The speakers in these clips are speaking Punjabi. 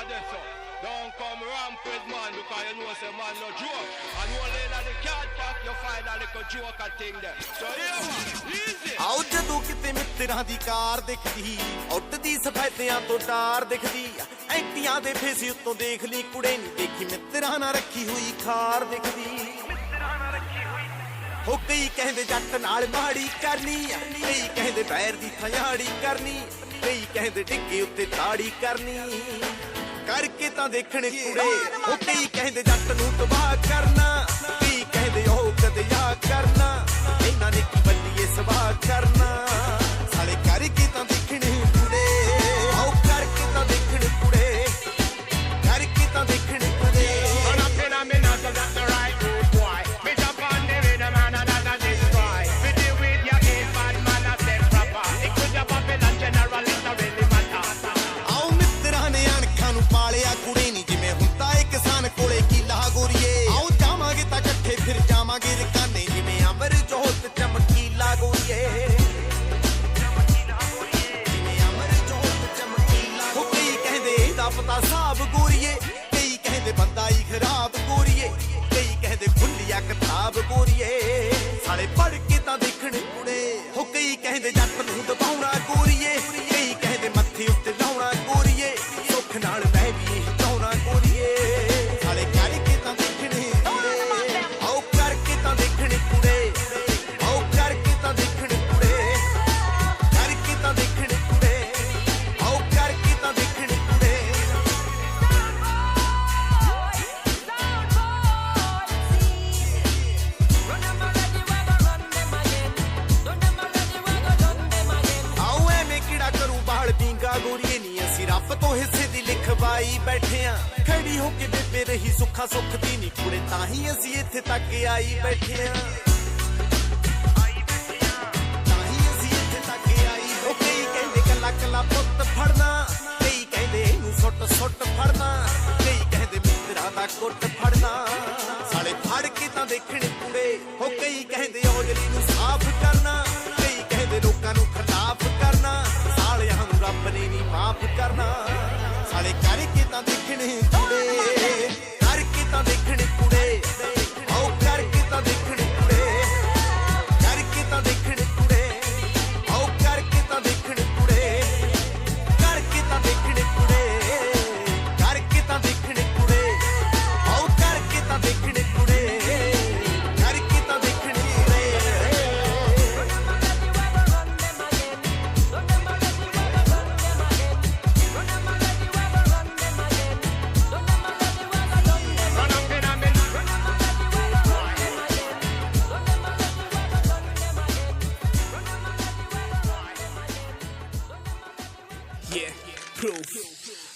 of this, so don't come ramp with man because you know say man no joke. And only in the cat talk you find a little joker thing there. So here man, easy. ਆਉ ਜਦੋਂ ਕਿਤੇ ਮਿੱਤਰਾਂ ਦੀ ਕਾਰ ਦਿਖਦੀ ਉੱਡਦੀ ਸਫੈਦਿਆਂ ਤੋਂ ਡਾਰ ਦਿਖਦੀ ਐਂਟੀਆਂ ਦੇ ਫੇਸ ਉੱਤੋਂ ਦੇਖ ਲਈ ਕੁੜੇ ਨਹੀਂ ਦੇਖੀ ਮਿੱਤਰਾਂ ਨਾਲ ਰੱਖੀ ਹੋਈ ਖਾਰ ਦਿਖਦੀ ਹੋ ਕਈ ਕਹਿੰਦੇ ਜੱਟ ਨਾਲ ਮਾੜੀ ਕਰਨੀ ਕਈ ਕਹਿੰਦੇ ਬੈਰ ਦੀ ਥਿਆੜੀ ਕਰਨੀ ਕਈ ਕਹਿੰਦੇ ਡਿੱਗੇ ਉੱਤੇ ਤਾੜੀ ਕਰਨੀ ਕਰਕੇ ਤਾਂ ਦੇਖਣ ਕੁੜੇ ਹੋ ਕਈ ਕਹਿੰਦੇ ਜੱਟ ਨੂੰ ਤਬਾਹ ਕਰਨਾ ਕਈ ਕਹਿੰਦੇ ਉਹ ਕਦੇ ਆ ਕਰਨਾ ਇਹਨਾਂ ਨੇ ਕੀ ਬੱਲੀਏ ਸਵਾਹ ਕਰਨਾ ਸਾਲੇ ਕਰਕੇ ਤਾਂ ਦੇਖਣ ਕੁੜੇ ਉਹ ਕਰਕੇ ਤਾਂ ਦੇਖਣ ਕੁੜੇ ਕਰਕੇ ਤਾਂ ਦੇਖਣ ਕੁੜੇ ਪਾਲਿਆ ਕੁੜੇ ਨੀ ਜਿਵੇਂ ਹੁੰਦਾ ਏ ਕਿਸਾਨ ਕੋਲੇ ਕੀਲਾ ਗੋਰੀਏ ਆਓ ਜਾਵਾਂਗੇ ਤਾਂ ਇਕੱਠੇ ਫਿਰ ਜਾਵਾਂਗੇ ਰਕਾਨੇ ਜਿਵੇਂ ਅਮਰ ਜੋਤ ਚਮਕੀਲਾ ਗੋਰੀਏ ਜਿਵੇਂ ਅਮਰ ਜੋਤ ਚਮਕੀਲਾ ਹੋ ਕਈ ਕਹਿੰਦੇ ਇਹਦਾ ਪਤਾ ਸਾਬ ਗੋਰੀਏ ਕਈ ਕਹਿੰਦੇ ਬੰਦਾ ਹੀ ਖਰਾਬ ਗੋਰੀਏ ਕਈ ਕਹਿੰਦੇ ਖੁੱਲਿਆ ਕਿਤਾਬ ਗੋਰੀਏ ਸਾਲੇ ਪੜ ਕੇ ਤਾਂ ਦੇਖਣ ਕੁੜੇ ਹੋ ਕਈ ਕਹਿੰਦੇ ਜੱਟ ਨੂੰ ਦਬਾਉਣਾ ਗੋਰੀਏ ਕਈ ਕਹਿੰਦੇ ਮੱਥੇ ਉੱਤੇ ਲਾਉਣਾ ਗੋਰੀਏ ਸੁੱਖ ਨਾਲ ਮੈਂ ਵੀ ਇਹ ਚਾਹੁੰਦਾ ਗੋਰੀਏ ਸਾਲੇ ਕਰਕੇ ਤਾਂ ਦੇਖਣੇ ਕੁੜੇ ਆਓ ਕਰਕੇ ਤਾਂ ਦੇਖਣੇ ਕੁੜੇ ਆਓ ਕਰਕੇ ਤਾਂ ਦੇਖਣੇ ਕੁੜੇ ਕਰਕੇ ਤਾਂ ਦੇਖਣੇ ਕੁੜੇ ਆਓ ਕਰਕੇ ਤਾਂ ਦੇਖਣੇ ਕੁੜੇ ਆਓ ਐਵੇਂ ਕਿਹੜਾ ਕਰੂ ਬਾਲ ਪੀਂਗਾ ਗੋਰੀਏ ਨੀ ਅਸੀਂ ਰੱਬ ਤੋਂ ਹਿੱਸੇ ਦੀ ਲਿਖਵਾਈ ਬੈਠੇ ਆਂ ਖੜੀ ਹੋ ਕੇ ਬੇਬੇ ਰਹੀ ਸੁੱਖਾ ਸੁੱਖ ਦੀ ਨੀ ਕੁੜੇ ਤਾਂ ਹੀ ਅਸੀਂ ਇੱਥੇ ਤੱਕ ਆਈ ਬੈਠੇ ਆਂ ਤਾਂ ਹੀ ਅਸੀਂ ਇੱਥੇ ਤੱਕ ਆਈ ਉਹ ਕਈ ਕਹਿੰਦੇ ਕੱਲਾ ਕੱਲਾ ਪੁੱਤ ਫੜਨਾ ਕਈ ਕਹਿੰਦੇ ਇਹਨੂੰ ਸੁੱਟ ਸੁੱਟ ਫੜਨਾ ਕਈ ਕਹਿੰਦੇ ਮਿੱਤਰਾਂ ਦਾ ਕੁੱਟ ਫੜਨਾ ਸਾਲੇ ਫੜ ਕੇ ਤਾਂ ਦੇਖਣ ਕੁੜੇ ਹੋ ਕਈ ਕਹਿੰਦੇ ਔਜਲੀ ਨੂੰ ਸਾਫ਼ ਕਰਨਾ ਕਈ ਕਹਿੰਦੇ ਲੋਕਾਂ ਨੂੰ ਖਿਲਾਫ ਕਰਨਾ ਸਾਲਿਆਂ ਨੂੰ ਰੱਬ ਨੇ ਨੀ ਮਾਫ ਕਰਨਾ ਸਾਲੇ ਕਰਕੇ ਤਾਂ ਦੇਖਣ ਕੁੜੇ ਕਰਕੇ ਤਾਂ ਦੇਖਣ ਕੁੜੇ ਆਓ ਕਰਕੇ ਤਾਂ ਦੇਖਣ ਕੁੜੇ ਕਰਕੇ ਤਾਂ ਦੇਖਣ ਕੁੜੇ ਆਓ ਕਰਕੇ ਤਾਂ ਦੇਖਣ ਕੁੜੇ ਕਰਕੇ ਤਾਂ ਦੇਖਣ ਕੁੜੇ ਕਰਕੇ ਤਾਂ ਦੇਖਣ ਕੁੜੇ ਆਓ ਕਰਕੇ ਤਾਂ ਦੇਖਣ ਕੁੜੇ ਕਰਕੇ ਤਾਂ ਦੇਖਣ ਕੁੜੇ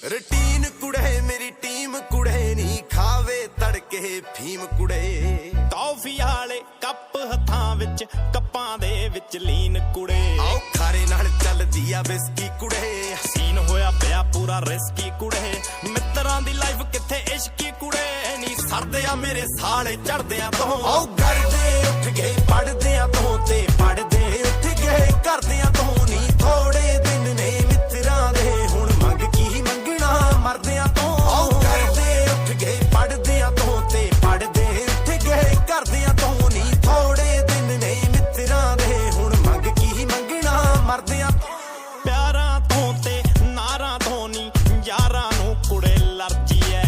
ਰਟੀਨ ਕੁੜੇ ਮੇਰੀ ਟੀਮ ਕੁੜੇ ਨੀ ਖਾਵੇ ਤੜਕੇ ਫੀਮ ਕੁੜੇ ਟੌਫੀ ਵਾਲੇ ਕੱਪ ਹੱਥਾਂ ਵਿੱਚ ਕੱਪਾਂ ਦੇ ਵਿੱਚ ਲੀਨ ਕੁੜੇ ਆਓ ਖਾਰੇ ਨਾਲ ਚੱਲਦੀ ਆ ਬਿਸਕੀ ਕੁੜੇ ਸੀਨ ਹੋਇਆ ਪਿਆ ਪੂਰਾ ਰਿਸਕੀ ਕੁੜੇ ਮਿੱਤਰਾਂ ਦੀ ਲਾਈਫ ਕਿੱਥੇ ਇਸ਼ਕੀ ਕੁੜੇ ਨੀ ਸਰਦੇ ਆ ਮੇਰੇ ਸਾਲੇ ਚੜਦਿਆਂ ਤੋਂ ਆਓ ਗਰਦੇ ਉੱਠ ਗਏ ਪੜਦਿਆਂ ਤੋਂ ਤੇ ਪੜਦੇ ਉੱਠ ਗਏ ਕਰਦਿਆਂ ਤੋਂ ਨੀ ਥੋੜੇ ਦਿਨ ਨੇ ਮਿੱਤਰਾਂ ਦੇ ਹੁਣ ਮੰਗ ਕੀ ਮੰਗਣਾ ਮਰਦਿਆਂ ਤੋਂ ਆਓ ਕਰਦੇ ਉੱਠ ਗਏ ਪੜਦਿਆਂ ਤੋਂ ਤੇ ਪੜਦੇ ਉੱਠ ਗਏ ਕਰਦਿਆਂ ਤੋਂ ਨੀ ਥੋੜੇ ਦਿਨ ਨੇ ਮਿੱਤਰਾਂ ਦੇ ਹੁਣ ਮੰਗ ਕੀ ਮੰਗਣਾ ਮਰਦਿਆਂ ਤੋਂ ਪਿਆਰਾਂ ਤੋਂ ਤੇ ਨਾਰਾਂ ਤੋਂ ਨੀ ਯਾਰਾਂ ਨੂੰ ਕੁੜੇ ਲਰਜੀ ਐ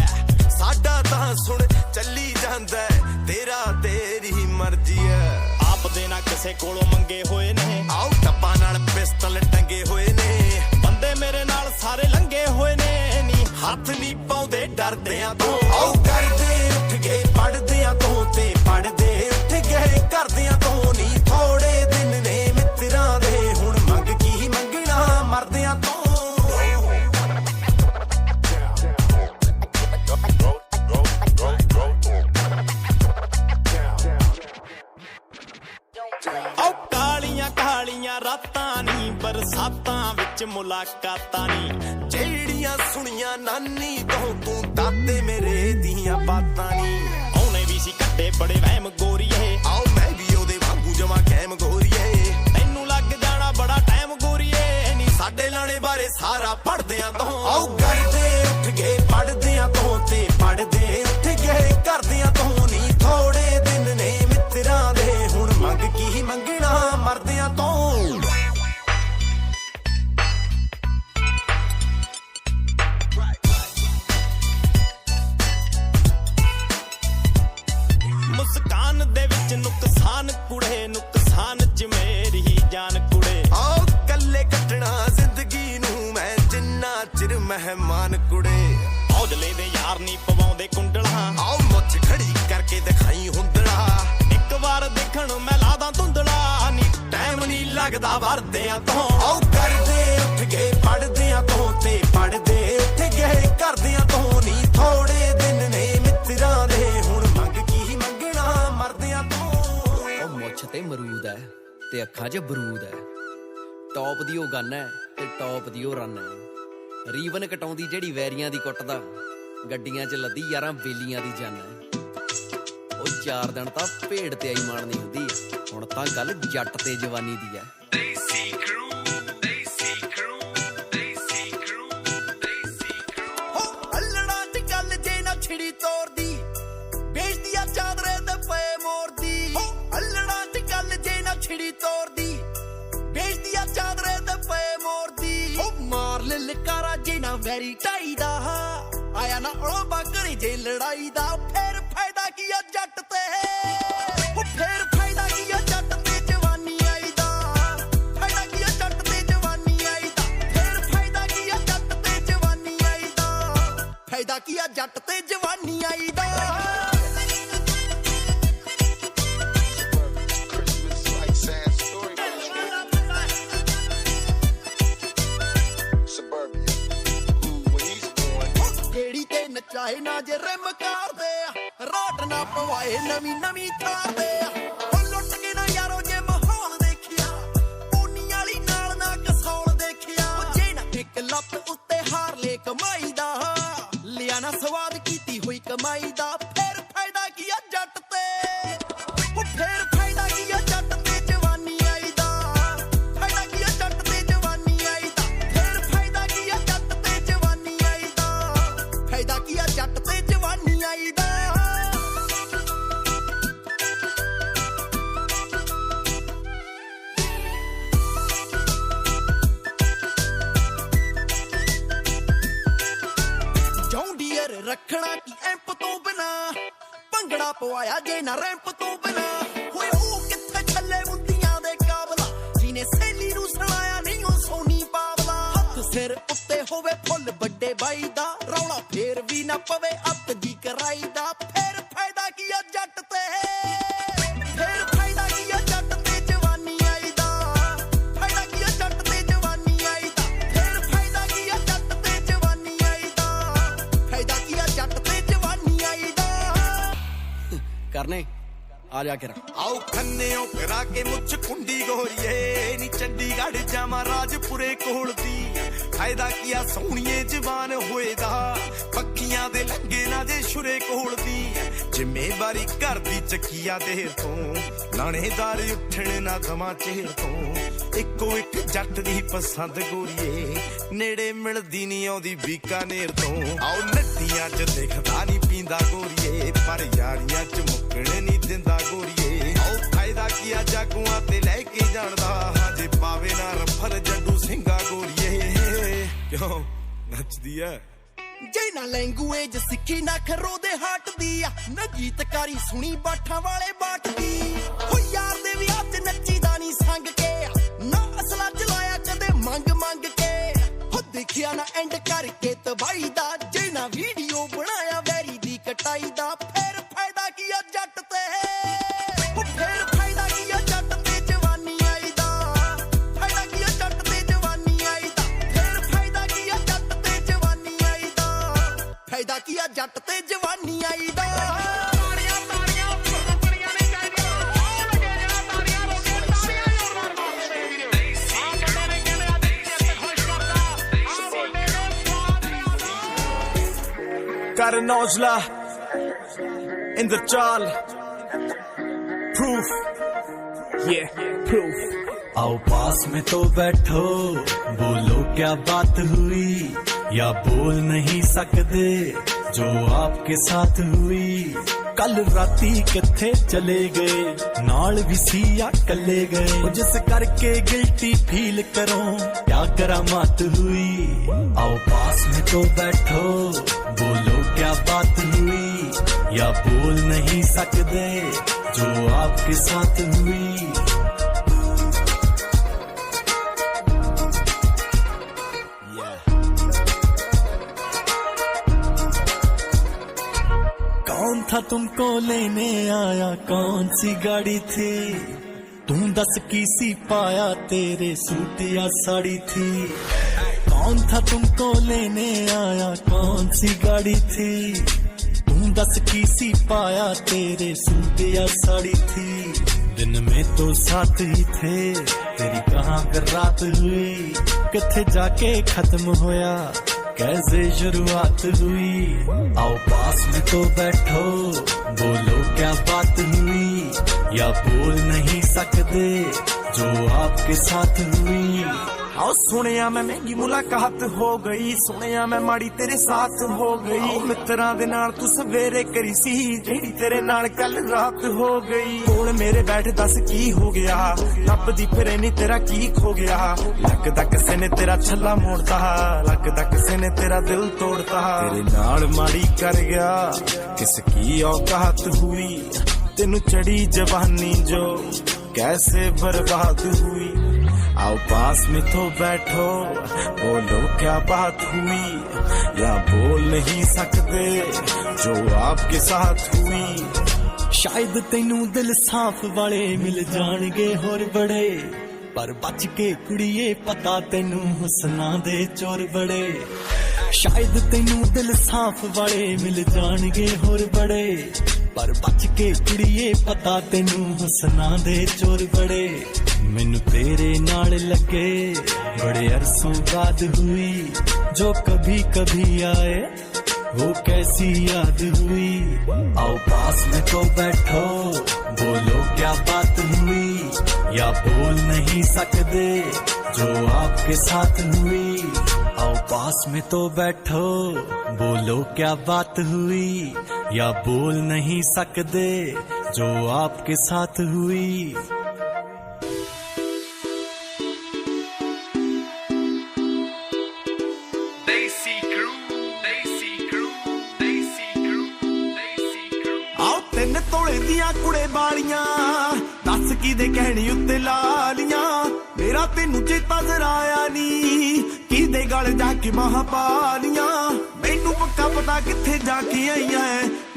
ਸਾਡਾ ਤਾਂ ਸੁਣ ਚੱਲੀ ਜਾਂਦਾ ਤੇਰਾ ਤੇਰੀ ਮਰਜ਼ੀ ਐ ਆਪ ਦੇ ਨਾ ਕਿਸੇ ਕੋਲੋਂ ਮੰਗੇ ਹੋਏ ਨੇ ਆਓ ਟੱਪਾਂ ਨਾਲ ਪਿਸਤਲ ਟੰਗੇ ਹੋਏ ਨੇ ਬੰਦੇ ਮੇਰੇ ਨਾਲ ਸਾਰੇ ਲੰਗੇ ਹੋਏ ਨੇ ਨੀ ਹੱਥ ਨੀ ਪਾਉਂਦੇ ਡਰਦਿਆਂ ਤੋਂ ਆਓ ਕਰਦੇ ਉੱਠ ਗਏ ਪੜਦਿਆਂ ਤੋਂ ਤੇ ਪੜਦੇ ਉੱਠ ਗਏ ਕਰਦਿਆਂ ਤੋਂ ਨੀ ਥੋੜੇ ਦਿਨ ਨੇ ਮਿੱਤਰਾਂ ਦੇ ਹੁਣ ਮੰਗ ਕੀ ਮੰਗਣਾ ਮਰਦਿਆਂ ਤੋਂ ਆਓ ਕਾਲੀਆਂ ਕਾਲੀਆਂ ਰਾਤਾਂ ਨੀ ਬਰਸਾਤਾਂ ਵਿੱਚ ਮੁਲਾਕਾਤਾਂ ਨੀ ਜਿਹੜੀਆਂ ਸੁਣੀਆਂ ਨਾਨੀ ਤੋਂ ਤੂੰ ਦਾਦੇ ਮੇਰੇ ਦੀਆਂ ਬਾਤਾਂ ਨੀ ਉਹਨੇ ਵੀ ਸੀ ਕੱਟੇ ਬੜੇ ਵਹਿਮ ਗੋਰੀਏ ਆਓ ਮੈਂ ਵੀ ਉਹਦੇ ਵਾਂਗੂ ਜਮਾ ਕੈਮ ਗੋਰੀਏ ਤੈਨੂੰ ਲੱਗ ਜਾਣਾ ਬੜਾ ਟਾਈਮ ਗੋਰੀਏ ਨੀ ਸਾਡੇ ਲਾਣੇ ਬਾਰੇ ਸਾਰਾ ਪੜਦਿਆਂ ਤੋਂ ਆਓ ਕਰਦੇ ਉੱਠ ਗਏ ਮਹਿਮਾਨ ਕੁੜੇ ਹੌਜਲੇ ਦੇ ਯਾਰ ਨਹੀਂ ਪਵਾਉਂਦੇ ਕੁੰਡਲਾ ਆਓ ਮੁੱਛ ਖੜੀ ਕਰਕੇ ਦਿਖਾਈ ਹੁੰਦੜਾ ਇੱਕ ਵਾਰ ਦੇਖਣ ਮੈਂ ਲਾਦਾ ਧੁੰਦਲਾ ਨੀ ਟਾਈਮ ਨਹੀਂ ਲੱਗਦਾ ਵਰਦਿਆਂ ਤੋਂ ਆਓ ਕਰਦੇ ਉੱਠ ਗਏ ਪੜਦਿਆਂ ਤੋਂ ਤੇ ਪੜਦੇ ਉੱਠ ਗਏ ਕਰਦਿਆਂ ਤੋਂ ਨੀ ਥੋੜੇ ਦਿਨ ਨੇ ਮਿੱਤਰਾਂ ਦੇ ਹੁਣ ਮੰਗ ਕੀ ਮੰਗਣਾ ਮਰਦਿਆਂ ਤੋਂ ਉਹ ਮੁੱਛ ਤੇ ਮਰੂਦ ਹੈ ਤੇ ਅੱਖਾਂ 'ਚ ਬਰੂਦ ਹੈ ਟੌਪ ਦੀ ਉਹ ਗੰਨ ਹੈ ਤੇ ਟੌਪ ਦੀ ਉਹ ਰਨ ਹੈ ਰੀਵਨ ਕਟਾਉਂਦੀ ਜਿਹੜੀ ਵੈਰੀਆਂ ਦੀ ਕੁੱਟਦਾ ਗੱਡੀਆਂ 'ਚ ਲੱਦੀ ਯਾਰਾਂ ਬੇਲੀਆਂ ਦੀ ਜੰਨ ਹੈ ਉਹ 4 ਦਿਨ ਤਾਂ ਭੇਡ ਤੇ ਆਈ ਮਾਰਨੀ ਹੁੰਦੀ ਹੁਣ ਤਾਂ ਗੱਲ ਜੱਟ ਤੇ ਜਵਾਨੀ ਦੀ ਹੈ ਅੱਲੜਾਂ 'ਚ ਗੱਲ ਜੇ ਨਾ ਛਿੜੀ ਤੋਰਦੀ ਵੇਚਦੀ ਆ ਚਾਦਰੇ ਤੇ ਪਏ ਮੋਰਦੀ ਅੱਲੜਾਂ 'ਚ ਗੱਲ ਜੇ ਨਾ ਛਿੜੀ ਤੋਰਦੀ ਵੇਚਦੀ ਆ ਚਾਦਰੇ ਤੇ ਪਏ ਮੋਰਦੀ ਮਾਰ ਲੈ ਲਕਾਰਾ ਜੇ ਨਾ ਵੈਰੀ ਟਾਈ ਦਾ ਆਇਆ ਨਾ ਉਹ ਬਾਕਰੀ ਜੇ ਲੜਾਈ ਦਾ ਫੇਰ ਫਾਇਦਾ ਕੀ ਆ ਜੱਟ ਤੇ ਫੇਰ ਫਾਇਦਾ ਕੀ ਆ ਜੱਟ ਤੇ ਜਵਾਨੀ ਆਈ ਦਾ ਫਾਇਦਾ ਕੀ ਆ ਜੱਟ ਤੇ ਜਵਾਨੀ ਆਈ ਦਾ ਫੇਰ ਫਾਇਦਾ ਕੀ ਆ ਜੱਟ ਤੇ ਜਵਾਨੀ ਆਈ ਦਾ ਫਾਇਦਾ ਕੀ ਆ ਜੱਟ ਤੇ ਜਵਾਨੀ ਆਈ ਦਾ ਚਾਹੇ ਨਾ ਜੇ ਰਿਮ ਕਰਦੇ ਰਾਟ ਨਾ ਪਵਾਏ ਨਵੀਂ ਨਵੀਂ ਥਾਰ ਦੇ ਉਹ ਲੁੱਟ ਕੇ ਨਾ ਯਾਰੋ ਜੇ ਮਾਹੌਲ ਦੇਖਿਆ ਪੂਨੀ ਵਾਲੀ ਨਾਲ ਨਾ ਕਸੌਲ ਦੇਖਿਆ ਜੇ ਨਾ ਇੱਕ ਲੱਤ ਉੱਤੇ ਹਾਰ ਲੈ ਕਮਾਈ ਦਾ ਲਿਆ ਨਾ ਸਵਾਦ ਕੀਤੀ ਹੋਈ ਕਮਾਈ ਦਾ ਫੇਰ ਫਾਇਦਾ ਕੀ ਆ ਜੱਟ ਤੇ ਉਹ ਫੇਰ ਫਾਇਦਾ ਕੀ ਆ ਜੱਟ ਤੇ ਜਵਾਨੀ ਆਈ ਦਾ ਫਾਇਦਾ ਕੀ ਆ ਜੱਟ ਤੇ ਜਵਾਨੀ ਆਈ ਦਾ ਫੇਰ ਫਾਇਦਾ ਕੀ ਆ ਜੱਟ ਤੇ ਜਵਾਨੀ ਆਈ ਦਾ ਫਾਇਦਾ ਕੀ ਆ ਜੱਟ ਤੇ ਜਵਾਨੀ ਆਈ ਦਾ ਜੌਂਡੀਅਰ ਰੱਖਣਾ ਕੀ ਐਂਪ ਤੋਂ ਬਿਨਾ ਭੰਗੜਾ ਪਵਾਇਆ ਜੇ ਨਾ ਰੈਂਪ ਤੋਂ ਬਿਨਾ ਹੋਏ ਉਹ ਕਿੱਥੇ ਛੱਲੇ ਮੁੰਦੀਆਂ ਦੇ ਕਾਬਲਾ ਜਿਹਨੇ ਸਹੇਲੀ ਨੂੰ ਸੁਣਾਇਆ ਨਹੀਂ ਉਹ ਸੋਨੀ ਪਾਵਲਾ ਹੱਥ ਸਿਰ ਉੱਤੇ ਹੋਵੇ ਫੁੱਲ ਵੱਡੇ ਬਾਈ ਦਾ ਰੌਲਾ ਫੇਰ ਵੀ ਨਾ ਪਵੇ ਅੱਤ ਦੀ ਕਰਾਈ ਦਾ ਫੇਰ ਫਾਇਦਾ ਕੀ ਆ ਜੱਟ ਤੇ ਫੇਰ ਫਾਇਦਾ ਕੀ ਆ ਜੱਟ ਤੇ ਜਵਾਨੀ ਆਈ ਦਾ ਫਾਇਦਾ ਕੀ ਆ ਜੱਟ ਤੇ ਜਵਾਨੀ ਆਈ ਦਾ ਫੇਰ ਫਾਇਦਾ ਕੀ ਆ ਜੱਟ ਤੇ ਜਵਾਨੀ ਆਈ ਦਾ ਫਾਇਦਾ ਕੀ ਆ ਜੱਟ ਤੇ ਜਵਾਨੀ ਆਈ ਦਾ ਕਰਨੇ ਆ ਜਾ ਕੇ ਆਓ ਖੰਨਿਓ ਕਰਾ ਕੇ ਮੁੱਛ ਕੁੰਡੀ ਗੋਰੀਏ ਨੀ ਚੰਡੀਗੜ੍ਹ ਜਾਵਾਂ ਰਾਜਪੁਰੇ ਕੋਲ ਦੀ ਫਾਇਦਾ ਕੀ ਆ ਸੋਹਣੀਏ ਜਵਾਨ ਹੋਏਦਾ ਪੱਕੀਆਂ ਦੇ ਲੱਗੇ ਨਾ ਜੇ ਸ਼ੁਰੇ ਕੋਲ ਦੀ ਜ਼ਿੰਮੇਵਾਰੀ ਘਰ ਦੀ ਚੱਕੀਆ ਦੇਰ ਤੋਂ ਲਾਣੇਦਾਰ ਉੱਠਣ ਨਾ ਦਵਾਂ ਚਿਹਰ ਤੋਂ ਇੱਕੋ ਇੱਕ ਜੱਟ ਦੀ ਪਸੰਦ ਗੋਰੀਏ ਨੇੜੇ ਮਿਲਦੀ ਨਹੀਂ ਆਉਂਦੀ ਬੀਕਾਨੇਰ ਤੋਂ ਆਓ ਨੱਟੀਆਂ 'ਚ ਦਿਖਦਾ ਨਹੀਂ ਪੀਂਦਾ ਗੋਰੀਏ ਪਰ ਯਾਰੀਆਂ 'ਚ ਮੁੱਕਣ ਨਹੀਂ ਦਿੰਦਾ ਗੋਰੀਏ ਆਓ ਫਾਇਦਾ ਕੀ ਆ ਜਾਗੂਆਂ ਤੇ ਲੈ ਕੇ ਜਾਣਦਾ ਹਜੇ ਪਾਵੇ ਨਾ ਰਫਲ ਜੱਡੂ ਸਿੰਘਾ ਗੋਰੀਏ ਕਿਉਂ ਨੱਚਦੀ ਐ ਜੇ ਨਾ ਲੈਂਗੁਏਜ ਸਿੱਖੀ ਨਾ ਖਰੋ ਦੇ ਹਾਟ ਦੀ ਆ ਨਾ ਗੀਤਕਾਰੀ ਸੁਣੀ ਬਾਠਾਂ ਵਾਲੇ ਬਾਟ ਦੀ ਹੋ ਯਾਰ ਦੇ ਵਿਆਹ 'ਚ ਨੱਚੀਦਾ ਨਹੀਂ ਸੰਗ ਕੇ ਨਾ ਅਸਲਾ ਚਲਾਇਆ ਕਦੇ ਮੰਗ ਮੰਗ ਕੇ ਹੋ ਦੇਖਿਆ ਨਾ ਐਂਡ ਕਰਕੇ ਤਬਾਈ ਦਾ ਜੇ ਨਾ ਵੀਡੀਓ ਬਣਾਇਆ ਵੈਰੀ ਦੀ ਕਟਾਈ ਦਾ ਫੇਰ ਫਾਇਦਾ ਕੀ ਆ ਜੱਟ ਤੇ ਹੋ ਫੇਰ ਫਾਇਦਾ ਕੀ ਆ ਜੱਟ ਤੇ ਜਵਾਨੀ ਆਈ ਦਾ ਫਾਇਦਾ ਕੀ ਆ ਜੱਟ ਤੇ ਜਵਾਨੀ ਆਈ ਦਾ ਫੇਰ ਫਾਇਦਾ ਕੀ ਆ ਜੱਟ ਤੇ ਜਵਾਨੀ ਆਈ ਦਾ ਫਾਇਦਾ ਕੀ ਆ ਜੱਟ ਤੇ ਜਵਾਨੀ ਆਈ ਦਾ Got an Ojla in the chal. Proof. Yeah, proof. आओ पास में तो बैठो बोलो क्या बात हुई या बोल नहीं सकते जो आपके साथ हुई कल राती किथे चले गए नाल भी सिया कले गए जिस करके गिल्टी फील करो क्या करामात हुई आओ पास में तो बैठो बोलो क्या बात हुई या बोल नहीं सकते जो आपके साथ हुई था तुमको लेने आया, कौन सी गाड़ी थी? तू दस की सी पाया, तेरे सूट या साड़ी थी? कौन था तुमको लेने आया, कौन सी गाड़ी थी? तू दस की सी पाया, तेरे सूट या साड़ी थी? दिन में तो साथ ही थे, तेरी कहाँ फिर रात हुई? किथे जाके खत्म होया, कैसे शुरुआत हुई? आओ पास में तो बैठो, बोलो क्या बात हुई? या बोल नहीं सकते जो आपके साथ हुई? आओ सुनिया मैं महंगी मुलाकात हो गई, सुनिया मैं माड़ी तेरे साथ हो गई। मित्रां दे नाल तू सवेरे करी सी, जेड़ी तेरे नाल कल रात हो गई। कोल मेरे बैठ दस की हो गया, लभदी फिरे नी तेरा की खो गया। लगदा किसे ने तेरा छल्ला मोड़ता, लगदा किसे ने तेरा दिल तोड़ता। तेरे नाल माड़ी कर गया, किसकी औकात हुई? तेनू चढ़ी जवानी जो कैसे बर्बाद हुई? आओ पास में तो बैठो, बोलो क्या बात हुई? या बोल नहीं सकते जो आपके साथ हुई? शायद तेनू दिल साफ वाले मिल जाणगे होर बड़े, पर बच के कुड़िए पता तेनू हुस्ना दे चोर बड़े। शायद तेनू दिल साफ वाले मिल जाणगे होर बड़े, पर बच के कुड़िए पता तेनू हुस्ना दे चोर बड़े। मैनू तेरे नाल लगे बड़े अरसों बाद हुई, जो कभी कभी आए वो कैसी याद हुई? आओ पास में तो बैठो, बोलो क्या बात हुई? या बोल नहीं सकते जो आपके साथ हुई? आओ पास में तो बैठो, बोलो क्या बात हुई? या बोल नहीं सकते जो आपके साथ हुई? ਤਿੰਨ ਤੋਲੇ ਦੀਆਂ ਕੁੜੇ ਵਾਲੀਆਂ ਦੱਸ ਕਿਦੇ ਕਹਿਣੀ ਉੱਤੇ ਲਾਲੀਆਂ। ਮੇਰਾ ਤੈਨੂੰ ਚੇਤਾ ਜ਼ਰਾ ਆਇਆ ਨੀ, ਕਿਦੇ ਗਲ ਜਾ ਕੇ ਬਾਹਾਂ ਪਾਲੀਆਂ। ਮੈਨੂੰ ਪੱਕਾ ਪਤਾ ਕਿੱਥੇ ਜਾ ਕੇ ਆਈਆਂ,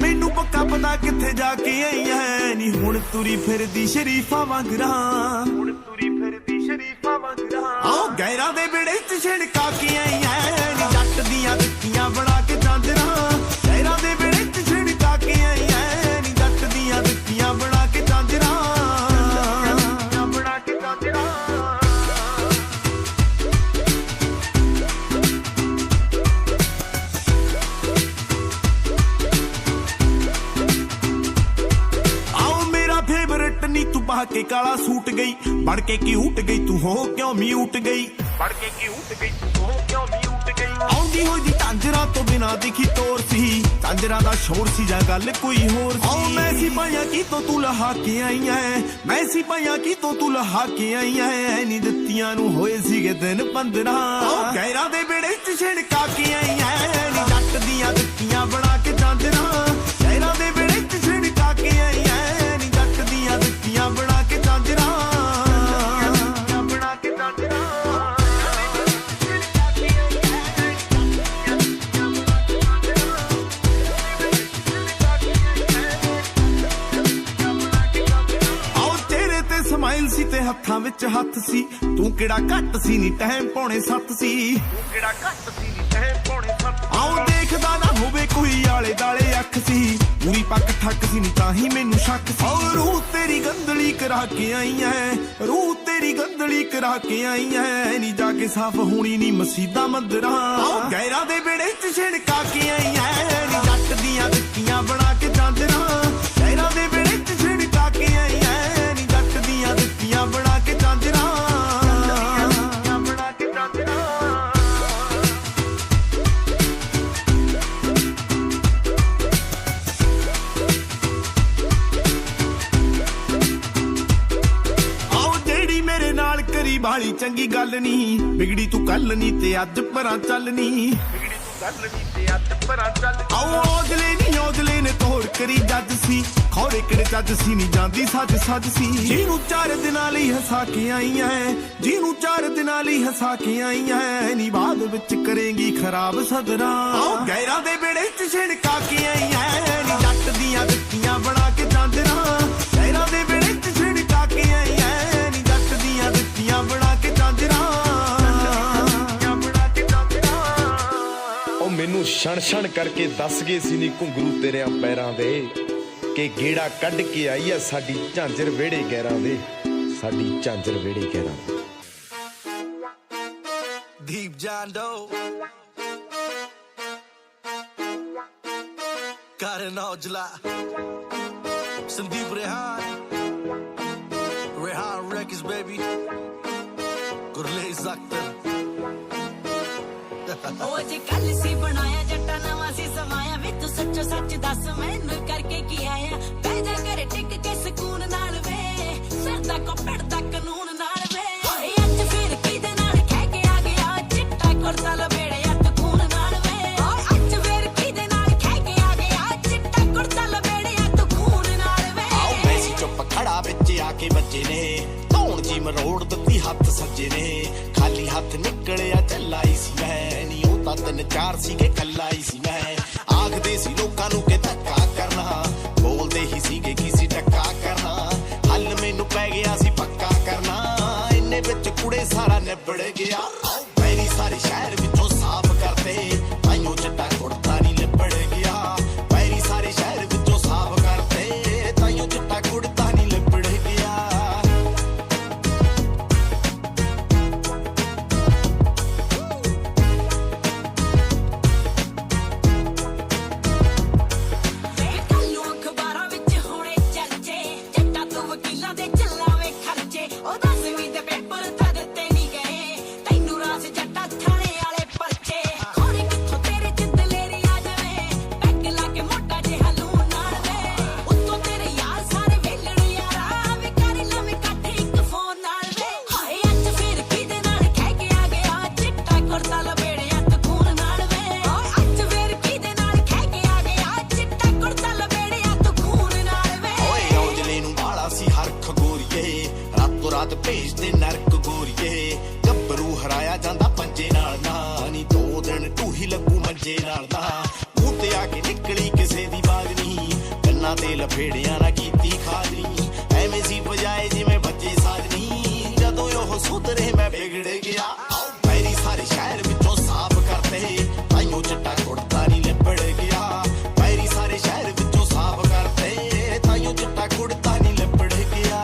ਮੈਨੂੰ ਪੱਕਾ ਪਤਾ ਕਿੱਥੇ ਜਾ ਕੇ ਆਈਆਂ ਨੀ। ਹੁਣ ਤੁਰੀ ਫਿਰਦੀ ਸ਼ਰੀਫਾਂ ਵਾਂਗਰਾਂ, ਹੁਣ ਤੁਰੀ ਫਿਰਦੀ ਸ਼ਰੀਫਾਂ ਵਾਂਗਰਾਂ। ਆਓ ਗੈਰਾਂ ਦੇ ਵਿੜੇ ਚ ਛਿੜਕਾ ਕੇ ਆਈਆਂ ਨੀ, ਜੱਟ ਦੀਆਂ ਦਿੱਤੀਆਂ ਬਣਾ ਕੇ ਜਾਂਦਰਾਂ। ਗੈਰਾਂ ਦੇ ਵਿੜੇ ਚ ਛਿੜਕਾ ਕੇ ਆਈਆਂ, ਦਿੱਤੀਆਂ ਬਣਾ ਕੇ ਚਾਂਜਰਾਂ, ਬਣਾ ਕੇ ਚਾਂਜਰਾਂ। ਆਓ ਮੇਰਾ ਫੇਵਰਟ ਨੀ ਤੂੰ ਪਾ ਕੇ ਕਾਲਾ ਸੂਟ ਗਈ, ਬਣ ਕੇ ਕਿਊਟ ਗਈ ਤੂੰ ਹੋ ਕਿਉਂ ਮਿਊਟ ਗਈ? ਬਣ ਕੇ ਕਿਊਟ ਗਈ ਤੂੰ ਹੋ ਕਿਉਂ ਮਿਊਟ ਗਈ? ਆਉਂਦੀ ਹੋਈ ਦੀ ਝਾਂਜਰਾਂ ਤੋਂ ਬਿਨਾਂ ਦਿਖੀ ਤੋਰ ਸੀ, ਝਾਂਜਰਾਂ ਦਾ ਸ਼ੋਰ ਸੀ ਜਾਂ ਗੱਲ ਕੋਈ ਹੋਰ ਸੀ। ਆਓ ਮੈਂ ਸਿਪਾਹੀਆਂ ਕੀ ਤੋਂ ਤੂੰ ਲਹਾ ਕੇ ਆਈਆਂ, ਮੈਂ ਸਿਪਾਹੀਆਂ ਕੀ ਤੋਂ ਤੂੰ ਲਹਾ ਕੇ ਆਈਆਂ ਨੀ। ਦਿੱਤੀਆਂ ਨੂੰ ਹੋਏ ਸੀਗੇ ਦਿਨ 15, ਆਓ ਗੈਰਾਂ ਦੇ ਵਿੜੇ ਚ ਛਿੜਕਾ ਕੇ ਆਈਆਂ ਨੀ। ਜੱਟ ਦੀਆਂ ਦਿੱਤੀਆਂ ਬਣਾ ਕੇ ਝਾਂਜਰਾਂ, ਗੈਰਾਂ ਦੇ ਵਿੜੇ ਚ ਛਿੜਕਾ ਕੇ ਆਈਆਂ ਨੀ। ਜੱਟ ਦੀਆਂ ਦਿੱਤੀਆਂ ਬਣਾ ਕੇ ਝਾਂਜਰਾਂ, ਬਣਾ ਕੇ ਝਾਂਜਰਾਂ। ਸਮਾਈਲ ਸੀ ਤੇ ਹੱਥਾਂ ਵਿੱਚ ਹੱਥ ਸੀ, ਤੂੰ ਕਿਹੜਾ ਘੱਟ ਸੀ ਨੀ ਟਾਈਮ ਪੌਣੇ 7 ਸੀ। ਤੂੰ ਕਿਹੜਾ ਘੱਟ ਸੀ ਨੀ ਟਾਈਮ ਪੌਣੇ 7। ਆਓ ਦੇਖਦਾ ਨਾ ਹੋਵੇ ਕੋਈ ਆਲੇ ਦਾਲੇ ਅੱਖ ਸੀ, ਪੂਰੀ ਪੱਕ ਠੱਕ ਸੀ ਨੀ ਤਾਂ ਹੀ ਮੈਨੂੰ ਸ਼ੱਕ ਸੀ। ਆਓ ਰੂਹ ਤੇਰੀ ਗੰਦਲੀ ਕਰਾ ਕੇ ਆਈਆਂ, ਰੂਹ ਤੇਰੀ ਗੰਦਲੀ ਕਰਾ ਕੇ ਆਈਆਂ ਨੀ। ਜਾ ਕੇ ਸਾਫ਼ ਹੋਣੀ ਨੀ ਮਸੀਤਾਂ ਮੰਦਰਾਂ। ਆਓ ਗੈਰਾਂ ਦੇ ਵਿੜੇ ਚ ਛਿੜਕਾ ਕੇ ਆਈਆਂ ਨੀ। ਜੱਟ ਦੀਆਂ ਦਿੱਤੀਆਂ ਬਣਾ ਕੇ ਝਾਂਜਰਾਂ, ਗੈਰਾਂ ਦੇ ਵਿੜੇ ਚ ਛਿੜਕਾ ਕੇ ਆਈਆਂ ਨੀ। ਜੱਟ ਦੀਆਂ ਦਿੱਤੀਆਂ ਬਣਾ ਕੇ ਝਾਂਜਰਾਂ, ਬਣਾ ਕੇ ਝਾਂਜਰਾਂ। ਆਓ ਜਿਹੜੀ ਮੇਰੇ ਨਾਲ ਕਰੀ ਬਾਲੀ ਚੰਗੀ ਗੱਲ ਨਹੀਂ, ਵਿਗੜੀ ਤੂੰ ਕੱਲ ਨਹੀਂ ਤੇ ਅੱਜ ਪਰਾਂ ਚੱਲ ਨਹੀਂ। ਆਓ ਔਜਲੇ ਨੇ ਤੋੜ ਕਰੀ ਜੱਜ ਸੀ ਖੌਰੇ ਕਿਹੜੇ ਜੱਜ ਸੀ ਨਹੀਂ ਜਾਂਦੀ ਸੱਜ ਸੀ ਜਿਹਨੂੰ 4 ਦਿਨਾਂ ਲਈ ਹਸਾ ਕੇ ਆਈਆਂ ਜਿਹਨੂੰ 4 ਦਿਨਾਂ ਲਈ ਹਸਾ ਕੇ ਆਈਆਂ ਨੀ ਬਾਅਦ ਵਿੱਚ ਕਰੇਂਗੀ ਖਰਾਬ ਸਦਰਾਂ ਆਓ ਗੈਰਾਂ ਦੇ ਬੇੜੇ 'ਚ ਛਿੜਕਾ ਕੇ ਆਈਆਂ ਨੀ ਜੱਟ ਦੀਆਂ ਦਿੱਤੀਆਂ ਬਣਾ ਕੇ ਚਾਂਦਰਾਂ ਗੈਰਾਂ ਦੇ ਬੇੜੇ 'ਚ ਛਿੜਕਾ ਕੇ ਆਈਆਂ ਨੀ ਜੱਟ ਦੀਆਂ ਦਿੱਤੀਆਂ ਬਣਾ ਕੇ ਚਾਂਦਰਾਂ ਮੈਨੂੰ ਛਣ ਕਰਕੇ ਦੱਸ ਗਏ ਸੀ ਨੀ ਘੁੰਗਰੂ ਤੇਰਿਆਂ ਪੈਰਾਂ ਦੇ ਕਿ ਗੇੜਾ ਕੱਢ ਕੇ ਆਈ ਆ ਸਾਡੀ ਝਾਂਜਰ ਵਿਹੜੇ ਗੈਰਾਂ ਦੇ ਸਾਡੀ ਝਾਂਜਰ ਵਿਹੜੇ ਗੈਰਾਂ ਦੇ Deep John Doe Karan Aujla Sandeep Rehan Records baby Gurlez Akhtar ਉਹ ਜੇ ਕੱਲ ਸੀ ਬਣਾਇਆ ਜੱਟਾ ਨਵਾਂ ਸੀ ਸਮਾਇਆ ਵੇ ਤੂੰ ਸੱਚੋ ਸੱਚ ਦੱਸ ਮੈਨੂੰ ਕਰਕੇ ਕੀ ਆਇਆ ਬਹਿ ਜਾ ਘਰੇ ਟਿਕ ਕੇ ਸਕੂਨ ਨਾਲ ਵੇ ਸਰਦਾ ਕੋ ਪੜਦਾ ਕਾਨੂੰਨ ਨਾਲ ਵੇ ਹੋਏ ਅੱਜ ਫਿਰ ਕਿਹਦੇ ਨਾਲ ਕਹਿ ਕੇ ਆ ਗਿਆ ਚਿੱਟਾ ਕੁਰਤਾ ਲਬੇੜਿਆ ਤੂੰ ਖੂਨ ਨਾਲ ਵੇ ਹੋਏ ਅੱਜ ਫਿਰ ਕਿਹਦੇ ਨਾਲ ਕਹਿ ਕੇ ਆ ਗਿਆ ਚਿੱਟਾ ਕੁਰਤਾ ਲਬੇੜਿਆ ਤੂੰ ਖੂਨ ਨਾਲ ਵੇ ਆਓ ਮੈਸੀ ਚੁੱਪ ਖੜਾ ਵਿੱਚ ਆ ਕੇ ਬੱਜੇ ਨੇ ਧੌਣ ਜੀ ਮਰੋੜ ਦਿੱਤੀ ਹੱਥ ਸੱਜੇ ਨੇ ਖਾਲੀ ਹੱਥ ਨਿਕਲਿਆ ਚੱਲਾਈ ਸੀ ਮੈਂ ਤਾਂ 3-4 ਸੀਗੇ ਕੱਲਾ ਹੀ ਸੀ ਮੈਂ ਆਖਦੇ ਸੀ ਲੋਕਾਂ ਨੂੰ ਕਿ ਧੱਕਾ ਕਰਨਾ ਬੋਲਦੇ ਹੀ ਸੀਗੇ ਕਿਸੇ ਟੱਕਾ ਕਰਨਾ ਹੱਲ ਮੈਨੂੰ ਪੈ ਗਿਆ ਸੀ ਪੱਕਾ ਕਰਨਾ ਇੰਨੇ ਵਿੱਚ ਕੁੜੇ ਸਾਰਾ ਨਿਬੜ ਗਿਆ ਮੇਰੀ ਸਾਰੇ ਸ਼ਹਿਰ ਵਿੱਚੋਂ ਸਾਫ਼ ਕਰਦੇ ਤਾਈਓ ਚਿੱਟਾ ਕੁੜਤਾ ਨਹੀਂ ਲਿਬੜ ਗਿਆ ਮੇਰੀ ਸਾਰੇ ਸ਼ਹਿਰ ਵਿੱਚੋਂ ਸਾਫ਼ ਕਰਦੇ ਤਾਈਓ ਚਿੱਟਾ ਕੁੜਤਾ ਨਹੀਂ ਲਿਬੜ ਗਿਆ ਭੇਜਦੇ ਨਰਕ ਗੋਰੀਏ ਗੱਭਰੂ ਹਰਾਇਆ ਜਾਂਦਾ ਪੰਜੇ ਨਾਲ ਨਾ ਨੀ 2 ਦਿਨ ਢੂਹੀ ਲੱਗੂ ਮੰਜੇ ਨਾਲ ਦਾ ਮੂੰਹ ਤੇ ਆ ਕੇ ਨਿਕਲੀ ਕਿਸੇ ਦੀ ਬਾਗਨੀ ਕੰਨਾਂ ਤੇ ਲਫੇੜਿਆਂ ਨਾ ਕੀਤੀ ਖਾਦਨੀ ਐਵੇਂ ਸੀ ਵਜਾਏ ਜਿਵੇਂ ਬੱਚੇ ਸਾਜਨੀ ਜਦੋਂ ਉਹ ਸੁਧਰੇ ਮੈਂ ਵਿਗੜ ਗਿਆ ਮੇਰੀ ਸਾਰੇ ਸ਼ਹਿਰ ਵਿੱਚੋਂ ਸਾਫ਼ ਕਰਦੇ ਤਾਈਓ ਚਿੱਟਾ ਕੁੜਤਾ ਨਹੀਂ ਲਿਬੜ ਗਿਆ ਮੇਰੀ ਸਾਰੇ ਸ਼ਹਿਰ ਵਿੱਚੋਂ ਸਾਫ਼ ਕਰਦੇ ਤਾਈਓ ਚਿੱਟਾ ਕੁੜਤਾ ਨਹੀਂ ਲਿਬੜ ਗਿਆ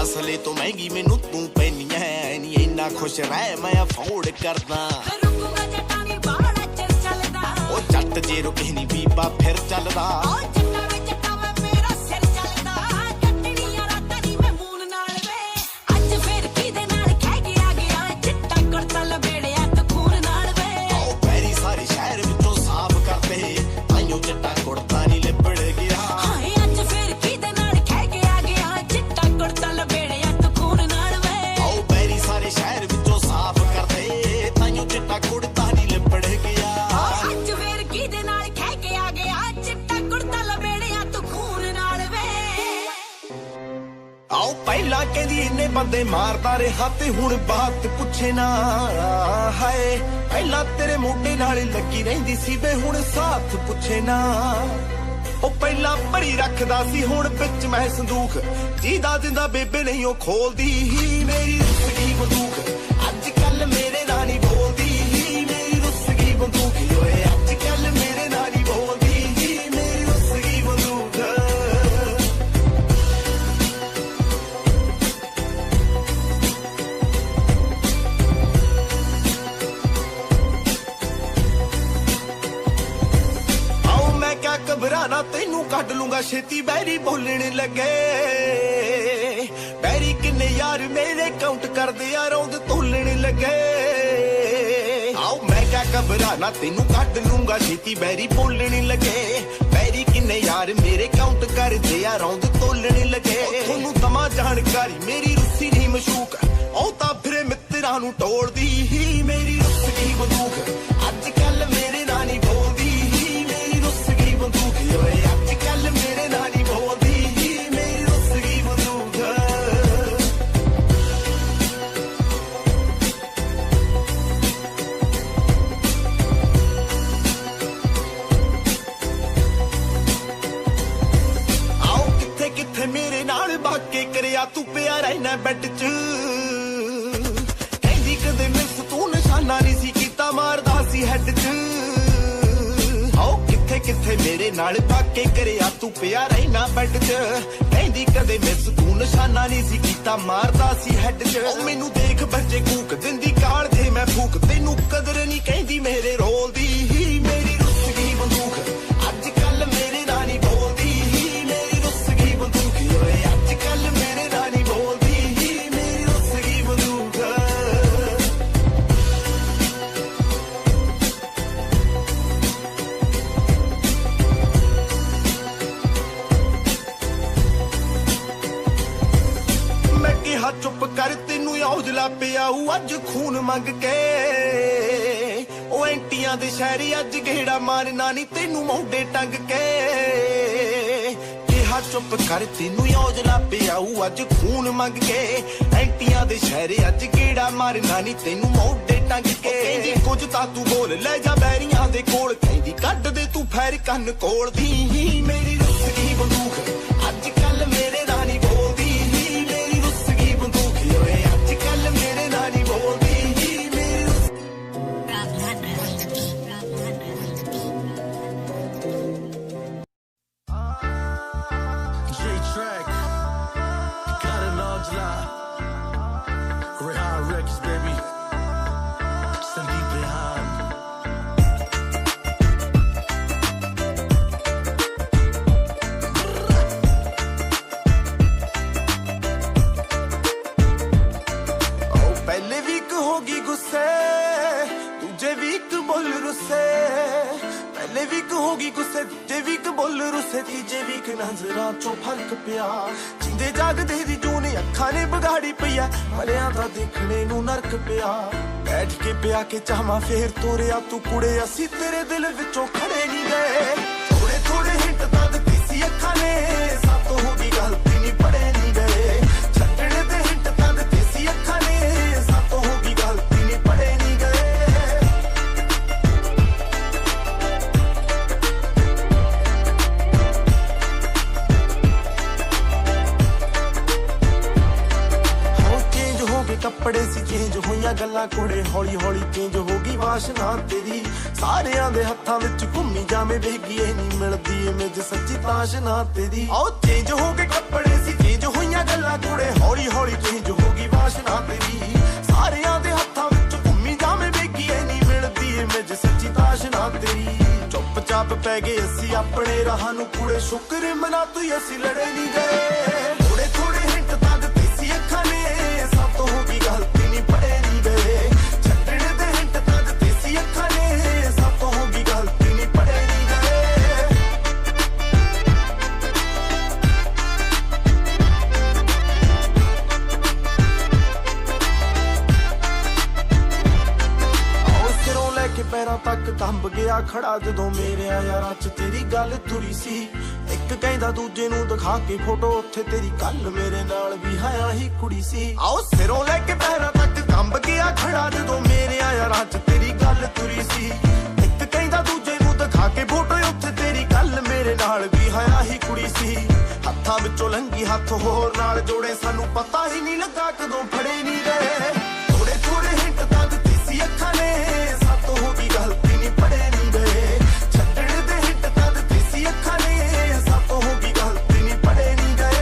ਅਸਲੇ ਤੋਂ ਮਹਿੰਗੀ ਮੈਨੂੰ ਤੂੰ ਪੈਣੀ ਐ ਨੀ ਇੰਨਾ ਖੁਸ਼ ਰਹਿ ਮੈਂ ਅਫੋਰਡ ਕਰਦਾ ਰੁਕੂਗਾ ਜੱਟਾਂ ਦੀ ਬਾੜਾ ਚਿਰ ਚੱਲਦਾ ਉਹ ਜੱਟ ਜੇ ਰੁਕੇ ਨੀ ਬੀਬਾ ਫਿਰ ਚੱਲਦਾ ਉਹ ਜੱਟਾਂ ਵਿੱਚ ਜੱਟਾਂ ਵਾ ਮੇਰਾ ਸਿਰ ਚੱਲਦਾ ਕੱਟਣੀਆਂ ਰਾਤਾਂ ਦੀ ਮੈਂ ਮੂਨ ਨਾਲ ਵੇ ਅੱਜ ਫਿਰ ਕਿਹਦੇ ਨਾਲ ਕਹਿ ਕੇ ਆ ਗਿਆ ਚਿੱਟਾ ਕੁੜਤਾ ਲਬੇੜਿਆ ਤੂੰ ਖੂਨ ਨਾਲ ਵੇ ਆਓ ਪੈਰੀ ਸਾਰੇ ਸ਼ਹਿਰ ਵਿੱਚੋਂ ਸਾਫ਼ ਕਰਦੇ ਤਾਈਓ ਚਿੱਟਾ ਕੁੜਤਾ ਨਹੀਂ ਲਿਬੜ ਗਿਆ ਹਾਏ ਅੱਜ ਫਿਰ ਕਿਹਦੇ ਨਾਲ ਕਹਿ ਕੇ ਆ ਗਿਆ ਚਿੱਟਾ ਕੁੜਤਾ ਲਬੇੜਿਆ ਤੂੰ ਖੂਨ ਨਾਲ ਵੇ ਆਓ ਪੈਰੀ ਸਾਰੇ ਸ਼ਹਿਰ ਵਿੱਚੋਂ ਸਾਫ਼ ਕਰਦੇ ਤਾਈਓ ਚਿੱਟਾ ਕੁੜਤਾ ਨਹੀਂ ਲਿਬੜ ਗਿਆ ਅੱਜ ਫਿਰ ਕਿਹਦੇ ਨਾਲ ਕਹਿ ਕੇ ਆ ਗਿਆ ਚਿੱਟਾ ਕੁੜਤਾ ਲਬੇੜਿਆ ਤੂੰ ਖੂਨ ਨਾਲ ਵੇ ਆਓ ਪਹਿਲਾਂ ਕਹਿੰਦੀ ਇੰਨੇ ਬੰਦੇ ਮਾਰਦਾ ਰਿਹਾ ਤੇ ਹੁਣ ਬਾਤ ਪੁੱਛੇ ਨਾ ਹਾਏ ਪਹਿਲਾਂ ਤੇਰੇ ਮੋਢੇ ਨਾਲ ਲੱਗੀ ਰਹਿੰਦੀ ਸੀ ਵੇ ਹੁਣ ਸਾਥ ਪੁੱਛੇ ਨਾ ਉਹ ਪਹਿਲਾਂ ਭਰੀ ਰੱਖਦਾ ਸੀ ਹੁਣ ਵਿੱਚ ਮੈਂ ਸੰਦੂਕ ਜੀਦਾ ਜਿੰਦਾ ਬੇਬੇ ਨਹੀਂ ਉਹ ਖੋਲਦੀ ਹੀ ਮੇਰੀ ਰੁੱਸਗੀ ਬੰਦੂਕ ਅੱਜ ਕੱਲ ਮੇਰੇ ਨਾਲ ਨਹੀਂ ਬੋਲਦੀ ਹੀ ਮੇਰੀ ਰੁੱਸਗੀ ਬੰਦੂਕ ਓਏ ਅੱਜ ਕੱਲ ਮੇਰੇ ਨਾਲ ਨਹੀਂ ਬੋਲਦੀ ਹੀ ਮੇਰੀ ਰੁੱਸਗੀ ਬੰਦੂਕ ਘਬਰਾਣਾ ਤੈਨੂੰ ਕੱਢ ਲੂੰਗਾ ਛੇਤੀ ਬੈਰੀ ਬੋਲਣ ਲੱਗੇ ਬੈਰੀ ਕਿੰਨੇ ਯਾਰ ਮੇਰੇ ਕਾਊਂਟ ਕਰਦੇ ਆ ਰੌਂਦ ਤੋਲਣ ਲੱਗੇ ਆਓ ਮੈਂ क्या घबराना तेनू कट लूंगा छेती बैरी बोलने लगे बैरी किन्ने यार मेरे काउंट कर दे या रौंद तोलने लगे थोनू दमा जानकारी मेरी रुस्सी नहीं मशूक औ तां फिरे मित्तरां नू तोड़दी ही मेरी रुस्स दी बंदूक अजकल मेरे नाल नहीं बोलदी ही मेरी रुस्स दी बंदूक ओए अजकल मेरे नाल नहीं बोलदी ही मेरी रुस्स दी बंदूक मेरे नाल बाके करिया तू पिया रहना बेड च कहंदी कदे मिस तू निशाना नहीं सी कीता मारदा सी हेड च आओ किथे किथे मेरे नाल बाके करिया तू पिया रहना बेड च कहंदी कदे मिस तू निशाना नहीं सी कीता मारदा सी हेड च ओ मैनू देख बच्चे कूक दिंदी काल जे मैं फूक तेनू कदर नहीं कहंदी मेरे रोल दी ही मेरी रुस्स दी बंदूक अजकल मेरे नाल नहीं बोलदी ही मेरी रुस्स दी बंदूक अजकल मेरे नाल नहीं बोलदी ही मेरी रुस्स दी बंदूक मैं कहा चुप कर तेनू औजला पिया अज खून मंग के ओ एंटियां दे शहरी अज घेड़ा मारना नहीं तेनू मोढे टंग के चुप कर तेनू औजला पिया अज खून मंग के एंटियां दे शहरे अज गेड़ा मारना नहीं तेनू मोढे टंग के कुछ तां तू बोल ले जा बैरियां दे कोल कहंदी कड्ड दे तू फैर कन कोल दी ही मेरी रुस्स दी बंदूक अजकल मेरे नाल नहीं बोलदी ही मेरी रुस्स दी बंदूक ओए अजकल मेरे नाल नहीं बोलदी ही मेरी रुस्स J-Track, got an Aujla, Rehan Records, baby, Sandeep Rehan. पहले वीक होगी गुस्से दूजे वीक बोल रुस्से पहले वीक होगी गुस्से दूजे वीक बोल रुस्से तीजे वीक नजरां चों फर्क पिया जिंदे जागदे दी जूने अखां ने बिगाड़ी पईया मरिया दा देखने नू नरक पिया बैठ के पिया के चाहवा फेर तोरिया तू कुड़े असी तेरे दिल विचों खड़े नहीं गए थोड़े थोड़े हिंट तां दित्ती सी अखां ने सातों होगी गलती नहीं पड़े नहीं गए छड्डण दे हिंट तां दित्ती सी अखां ने सातों होगी गलती नहीं पड़े नहीं गए कपड़े सी चेंज होइया गल्लां कुड़े हौली हौली चेंज होगी वाशना तेरी सारियां दे हत्थां विच घुम्मी जावे वेगी ए नहीं मिलदी इमेज सच्ची ताशना तेरी आओ चेंज हो गए कपड़े सी चेंज होइया गल्लां कुड़े हौली हौली चेंज होगी वाशना तेरी सारियां दे हत्थां विच घुम्मी जावे वेगी ए नहीं मिलदी इमेज सच्ची ताशना तेरी चुपचाप पै गए असी अपने राह नू कुड़े शुक्र मना तू असी लड़े नहीं गए थोड़े थोड़े हिंट तां दित्ती सी अखां ने सातों होगी गलती नहीं पड़े नहीं गए छड्डण दे हिंट तां दित्ती सी अखां ने सातों होगी गलती नहीं पड़े नहीं गए आओ सिरों लैके पैरां तक कंब गया खड़ा जदों मेरे यारां च तेरी गल तुरी सी एक कहंदा दूजे नू दिखा के फोटो उत्थे तेरी कल मेरे नाल भी हाया ही कुड़ी सी आओ सिरों लैके पैरां तक कंब गया खड़ा जदों मेरे यारां च तेरी गल तुरी सी एक कहंदा दूजे नू दिखा के फोटो उत्थे तेरी कल मेरे नाल भी हाया ही कुड़ी सी हत्थां विचों लंघी हत्थ होर नाल जोड़े सानू पता ही नहीं लगा कदों फड़े नहीं गए थोड़े थोड़े हिंट तां दित्ती सी अखां ने सातों होगी गलती नहीं पड़े नहीं गए छड्डण दे हिंट तां दित्ती सी अखां ने सातों होगी गलती नहीं पड़े नहीं गए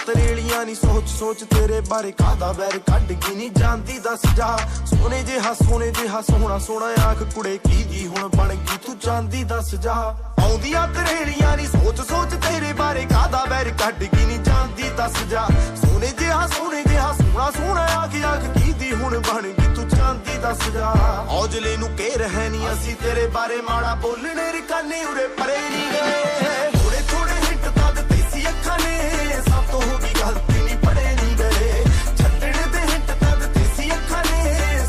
तरेलियां ਰਹੀਆਂ ਨੀ ਸੋਚ ਸੋਚ ਤੇਰੇ ਬਾਰੇ ਕਾਦਾ ਬੈਰ ਕੱਢ ਗਈ ਨੀ ਜਾਂਦੀ ਦੱਸ ਜਾ ਸੋਹਣੇ ਜਿਹਾ ਸੋਹਣਾ ਸੋਹਣਾ ਆਖ ਕੁੜੇ ਕੀ ਜੀ ਹੁਣ ਬਣ ਗਈ ਤੂੰ ਜਾਂਦੀ ਦੱਸ ਜਾ ਆਉਂਦੀਆਂ ਤਰੇੜੀਆਂ ਨੀ ਸੋਚ ਸੋਚ ਤੇਰੇ ਬਾਰੇ ਕਾਦਾ ਬੈਰ ਕੱਢ ਗਈ ਨੀ ਜਾਂਦੀ ਦੱਸ ਜਾ ਸੋਹਣੇ ਜਿਹਾ ਸੋਹਣਾ ਆਖ ਕੀ ਦੀ ਹੁਣ ਬਣ ਗਈ ਤੂੰ ਜਾਂਦੀ ਦੱਸ ਜਾ ਔਜਲੇ ਨੂੰ ਕਹਿ ਰਹੇ ਨੀ ਅਸੀਂ ਤੇਰੇ ਬਾਰੇ ਮਾੜਾ ਬੋਲਣੇ ਰਿਕਾਨੇ ਉਰੇ ਪਰੇ ਨਹੀਂ ਗਏ ਥੋੜੇ ਥੋੜੇ ਹਿੱਟ ਤਾਂ ਦਿੱਤੇ ਸੀ ਅੱਖਾਂ ਨੇ ਸਭ ਤੋਂ ਹੋ ਗਈ ਗਲਤੀ ਨਹੀਂ ਪੜੇ ਨਹੀਂ ਗਏ ਛੱਡਣ ਦੇ ਹਿੱਟ ਤਾਂ ਦਿੱਤੇ ਸੀ ਅੱਖਾਂ ਨੇ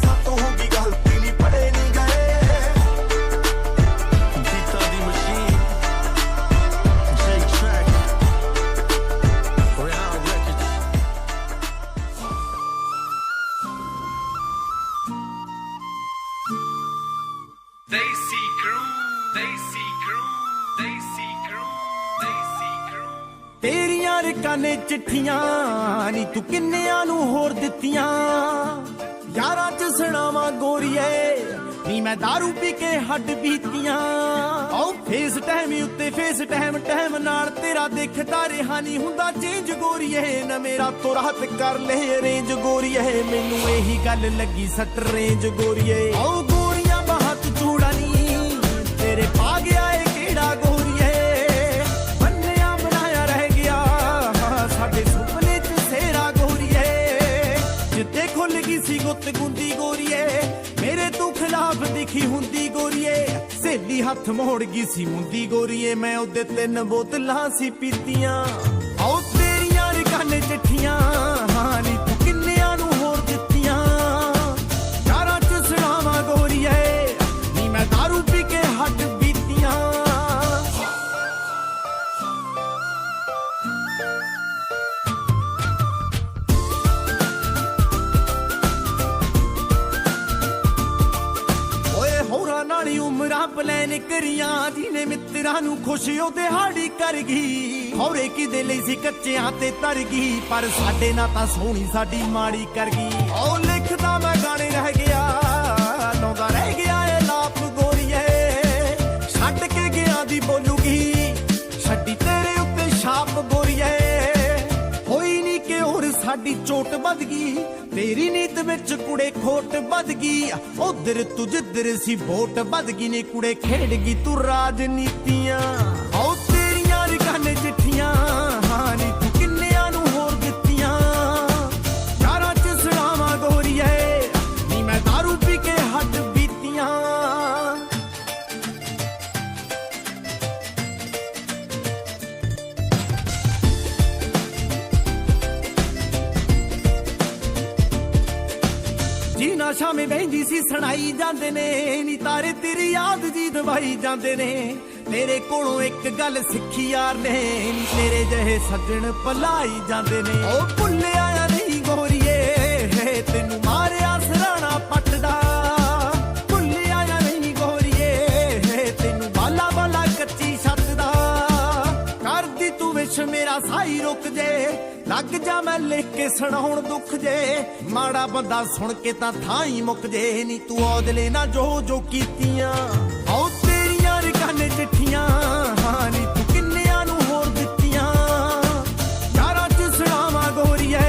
ਸਭ ਤੋਂ ਹੋ ਗਈ ਗਲਤੀ ਨਹੀਂ ਪੜੇ ਨਹੀਂ ਗਏ ਗੀਤਾ ਦੀ machine J Track Round Records Desi Crew, Desi Crew, Desi Crew, Desi Crew. ਤੇਰੀਆਂ ਰਕਾਨੇ ਚਿੱਠੀਆਂ ਨੀ ਤੂੰ ਕਿੰਨਿਆਂ ਨੂੰ ਹੋਰ ਦਿੱਤੀਆਂ ਯਾਰਾਂ ਚ ਸੁਣਾਵਾਂ ਗੋਰੀਏ ਨੀ ਮੈਂ ਦਾਰੂ ਪੀ ਕੇ ਹੱਡ ਬੀਤੀਆਂ ਆਉ ਫੇਸ ਟਾਈਮ ਉੱਤੇ ਫੇਸ ਟਾਈਮ ਨਾਲ ਤੇਰਾ ਦੇਖਦਾ ਰਿਹਾ ਨਹੀਂ ਹੁੰਦਾ ਚੇਂਜ ਗੋਰੀਏ ਨਾ ਮੇਰਾ ਤੋਂ ਰਾਤ ਕਰ ਲੈ ਅਰੇਂਜ ਗੋਰੀਏ ਮੈਨੂੰ ਇਹੀ ਗੱਲ ਲੱਗੀ ਸੱਟ ਰੇਂਜ ਗੋਰੀਏ ਆਉ ਗੋਰੀਆਂ ਬਾਹਤ ਚੂੜਾ ਨੀ ਤੇਰੇ ਪਾ ਗਿਆ ਏ ਕਿਹੜਾ ਗੋਰੀਏ ਬੰਨਿਆ ਬਣਾਇਆ ਰਹਿ ਗਿਆ ਸਾਡੇ ਸੁਪਨੇ ਚ ਸੇਰਾ ਗੋਰੀਏ ਜਿੱਤੇ ਖੁੱਲ ਗਈ ਸੀ ਗੁੱਤ ਗੁੰਦੀ ਗੋਰੀਏ ਮੇਰੇ ਤੂੰ ਖਿਲਾਫ ਦਿਖੀ ਹੁੰਦੀ ਗੋਰੀਏ ਸਹੇਲੀ ਹੱਥ ਮੋੜ ਗਈ ਸੀ ਮੁੰਦੀ ਗੋਰੀਏ ਮੈਂ ਉਹਦੇ 3 ਬੋਤਲਾਂ ਸੀ ਪੀਤੀਆਂ ਆਉ ਤੇਰੀਆਂ ਰਕਾਨੇ ਚਿੱਠੀਆਂ ਹਾਂ ਨੀ ਤੂੰ ਕਿੰਨਿਆਂ ਨੂੰ ਹੋਰ ਦਿੱਤੀਆਂ ਯਾਰਾਂ ਚ ਸੁਣਾਵਾਂ ਗੋਰੀਏ ਨੀ ਮੈਂ ਦਾਰੂ ਪੀ ਕੇ ਹੱਡ ਬੀਤੀਆਂ ਹੋਰਾਂ ਨਾਲ ਹੀ ਉਮਰਾਂ ਪਲੈਨ ਕਰੀਆਂ ਜਿਹਨੇ ਮਿੱਤਰਾਂ ਨੂੰ ਖੁਸ਼ੀ ਉਹ ਦਿਹਾੜੀ ਕਰ ਗਈ ਹੌਰੇ ਕਿਦੇ ਲਈ ਸੀ ਕੱਚਿਆਂ ਤੇ ਤਰ ਗਈ ਪਰ ਸਾਡੇ ਨਾਲ ਤਾਂ ਸੋਹਣੀ ਸਾਡੀ ਮਾੜੀ ਕਰ ਗਈ ਉਹ ਲਿਖਦਾ ਮੈਂ ਗਾਣੇ ਰਹਿ ਗਿਆ ਲਾਉਂਦਾ ਰਹਿ ਗਿਆ ਏ ਲਾਪ ਗੋਰੀਏ ਛੱਡ ਕੇ ਗਿਆ ਦੀ ਬੋਲੂਗੀ ਛੱਡੀ ਤੇਰੇ ਉੱਤੇ ਛਾਪ ਗੋਰੀਏ ਹੋਈ ਨਹੀਂ ਕਿ ਹੋਰ ਸਾਡੀ ਚੋਟ ਵੱਧ ਗਈ ਤੇਰੀ ਨੀਤ ਵਿੱਚ ਕੁੜੇ ਖੋਟ ਵੱਧ ਗਈ ਉਧਰ ਤੂੰ ਜਿੱਧਰ ਸੀ ਵੋਟ ਵੱਧ ਗਈ ਨੇ ਕੁੜੇ ਖੇਡ ਗਈ ਤੂੰ ਰਾਜਨੀਤੀਆਂ ਆਉ ਤੇਰੀਆਂ ਰਕਾਨੇ ਚਿੱਠੀਆਂ ਹਾਂ ਨੀ ਤੂੰ ਕਿੰਨਿਆਂ ਨੂੰ ਹੋਰ ਦਿੱਤੀਆਂ ਯਾਰਾਂ ਚ ਸੁਣਾਵਾਂ ਗੋਰੀਏ ਨੀ ਮੈਂ ਦਾਰੂ ਪੀ ਕੇ ਹੱਡ ਬੀਤੀਆਂ ਜੀ ਨਾ ਸ਼ਾਮੇ ਬਹਿੰਦੀ ਸੀ ਸੁਣਾਈ ਜਾਂਦੇ ਨੇ ਨੀ ਤਾਰੇ ਤੇਰੀ ਯਾਦ ਜੀ ਦਵਾਈ ਜਾਂਦੇ ਨੇ ਤੇਰੇ ਕੋਲੋਂ ਇੱਕ ਗੱਲ ਸਿੱਖੀ ਯਾਰ ਨੇ ਨੀ ਤੇਰੇ ਜਿਹੇ ਸੱਜਣ ਭਲਾਈ ਜਾਂਦੇ ਨੇ ਉਹ ਭੁੱਲਿਆ ਨਹੀਂ ਗੋਰੀਏ ਤੈਨੂੰ ਮਾਰਿਆ ਸਰਾਣਾ ਪੱਟਦਾ ਭੁੱਲਿਆ ਨਹੀਂ ਗੋਰੀਏ ਤੈਨੂੰ ਬਾਲਾ ਬਾਲਾ ਕੱਚੀ ਛੱਤ ਦਾ ਕਰਦੀ ਤੂੰ ਵਿਸ਼ ਮੇਰਾ ਸਾਈ ਰੁਕ ਜੇ ਲੱਗ ਜਾ ਮੈਂ ਲਿਖ ਕੇ ਸੁਣਾਉਣ ਦੁੱਖ ਜੇ ਮਾੜਾ ਬੰਦਾ ਸੁਣ ਕੇ ਤਾਂ ਥਾਂ ਹੀ ਮੁੱਕ ਜੇ ਨੀ ਤੂੰ ਔਦਲੇ ਨਾ ਜੋ ਕੀਤੀਆਂ ਆਉ ਤੇਰੀਆਂ ਰਕਾਨੇ ਚਿੱਠੀਆਂ ਹਾਂ ਨੀ ਤੂੰ ਕਿੰਨਿਆਂ ਨੂੰ ਹੋਰ ਦਿੱਤੀਆਂ ਯਾਰਾਂ ਚ ਸੁਣਾਵਾਂ ਗੋਰੀਏ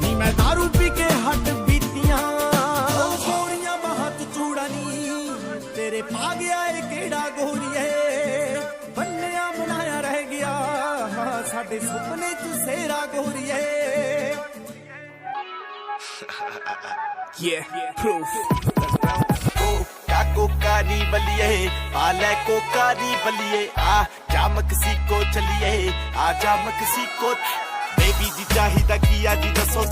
ਨੀ ਮੈਂ ਦਾਰੂ ਪੀ ਕੇ ਹੱਡ ਬੀਤੀਆਂ ਗੋਰੀਆਂ ਬਾਹਤ ਚੂੜਾ ਨੀ ਤੇਰੇ ਪਾ ਗਿਆ ਏ ਕਿਹੜਾ ਗੋਰੀਏ ਬੰਨਿਆ ਬਣਾਇਆ ਰਹਿ ਗਿਆ ਸਾਡੇ ਸੁਪਨੇ ਚ ਸੇਰਾ ਗੋਰੀਏ Yeah, proof. कोका नी बलिए पाले कोका नी बलिए आ जा मक्सिको चलिए आ जा मक्सिको बेबी जी चाहिदा किया जी दसो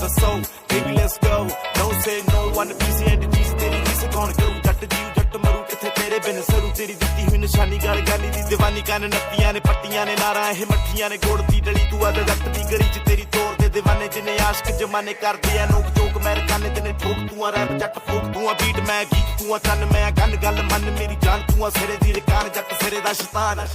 baby let's go no say no one piece and the तेरी किसे कौन करूं जट जीव जट मरू किथे तेरे बिन सरू तेरी ਦਿੱਤੀ ਹੋਈ ਨਿਸ਼ਾਨੀ ਗਾਲ ਗਾਲੀ ਦੀ ਦੀਵਾਨੀ ਕੰਨ ਨੱਤੀਆਂ ਨੇ ਪੱਟੀਆਂ ਨੇ ਨਾਰਾਂ ਇਹ ਮੱਠੀਆਂ ਨੇ ਗੋੜ ਦੀ ਡਲੀ ਤੂੰ ਆਦ ਜੱਟ ਦੀ ਗਰੀ ਚ ਤੇਰੀ ਤੋਰ ਦੇ دیਵਾਨੇ ਜਿਨੇ ਆਸ਼ਕ ਜਮਾਨੇ ਕਰਦੇ ਆ ਨੋਕ ਚੋਕ ਮੈਂ ਕੰਨ ਤੇ ਨੇ ਠੋਕ ਤੂੰ ਆ ਰੈਪ ਜੱਟ ਫੋਕ ਤੂੰ ਆ ਬੀਟ ਮੈਂ ਗੀਤ ਤੂੰ ਆ ਚੰਨ ਮੈਂ ਗੰਨ ਗੱਲ ਮੰਨ ਮੇਰੀ ਜਾਨ ਤੂੰ ਆ ਸਿਰੇ ਦੀ ਰਕਾਨ ਜੱਟ ਸਿਰੇ ਦਾ ਸ਼ੈਤਾਨ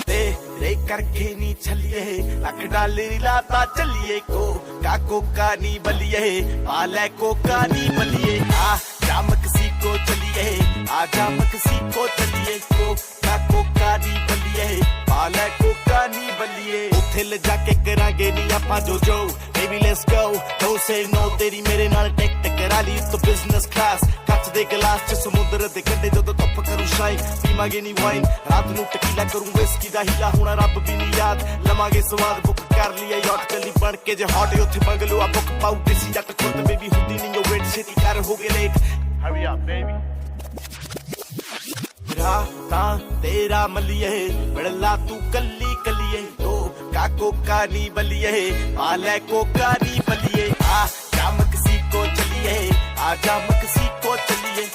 तेरे करके नी छलिए लख डालर लाता चलिए कोका नी बलिए पाले कोका नी बलिए आ जा मक्सिको चलिए आ जा मक्सिको चलिए कोका नी बलिए पाले कोका नी बलिए बल्लिए उत्थे ले जाके करांगे नी आपां जो जो baby let's go don't say no तेरी मेरे नाल टिकट करा ली तो बिजनेस क्लास ਕੱਚ ਦੇ ਗਲਾਸ ਚ ਸਮੁੰਦਰ ਦੇ ਕੰਢੇ ਜਦੋਂ ਧੁੱਪ ਕਰੂ ਸ਼ਾਈਨ ਪੀਵਾਂਗੇ ਨੀ ਵਾਈਨ ਰਾਤ ਨੂੰ ਟਕੀਲਾ ਕਰੂੰ ਵਿਸਕੀ ਦਾ ਹੀਲਾ ਹੋਣਾ ਰੱਬ ਵੀ ਨੀ ਯਾਦ ਲਵਾਂਗੇ ਸਵਾਦ ਬੁੱਕ ਕਰ ਲਿਆ ਯਾਟ ਚੱਲੀ ਬਣ ਕੇ ਜੇ ਹੌਟ ਉੱਥੇ ਬੰਗਲੋ ਆ ਬੁੱਕ ਪਾਉ ਦੇਸੀ ਜੱਟ ਖੁਦ ਬੇਬੀ ਹੁੰਦੀ ਨੀ ਉਹ ਵੇਟ ਛੇਤੀ ਕਰ ਹੋ ਗਏ ਲੇਟ hurry up baby ਰਾਤਾਂ ਤੇਰਾ ਮੱਲੀਏ ਬੜਲਾ ਤੂੰ ਕੱਲੀ ਕੱਲੀਏ ਓ ਕੋਕਾ ਨੀ ਬੱਲੀਏ ਆ ਲੈ ਕੋਕਾ ਨੀ ਬੱਲੀਏ ਆ ਜਾ ਮਕਸੀਕੋ ਚੱਲੀਏ ਆ ਜਾ ਮਕਸੀਕੋ ਚੱਲੀਏ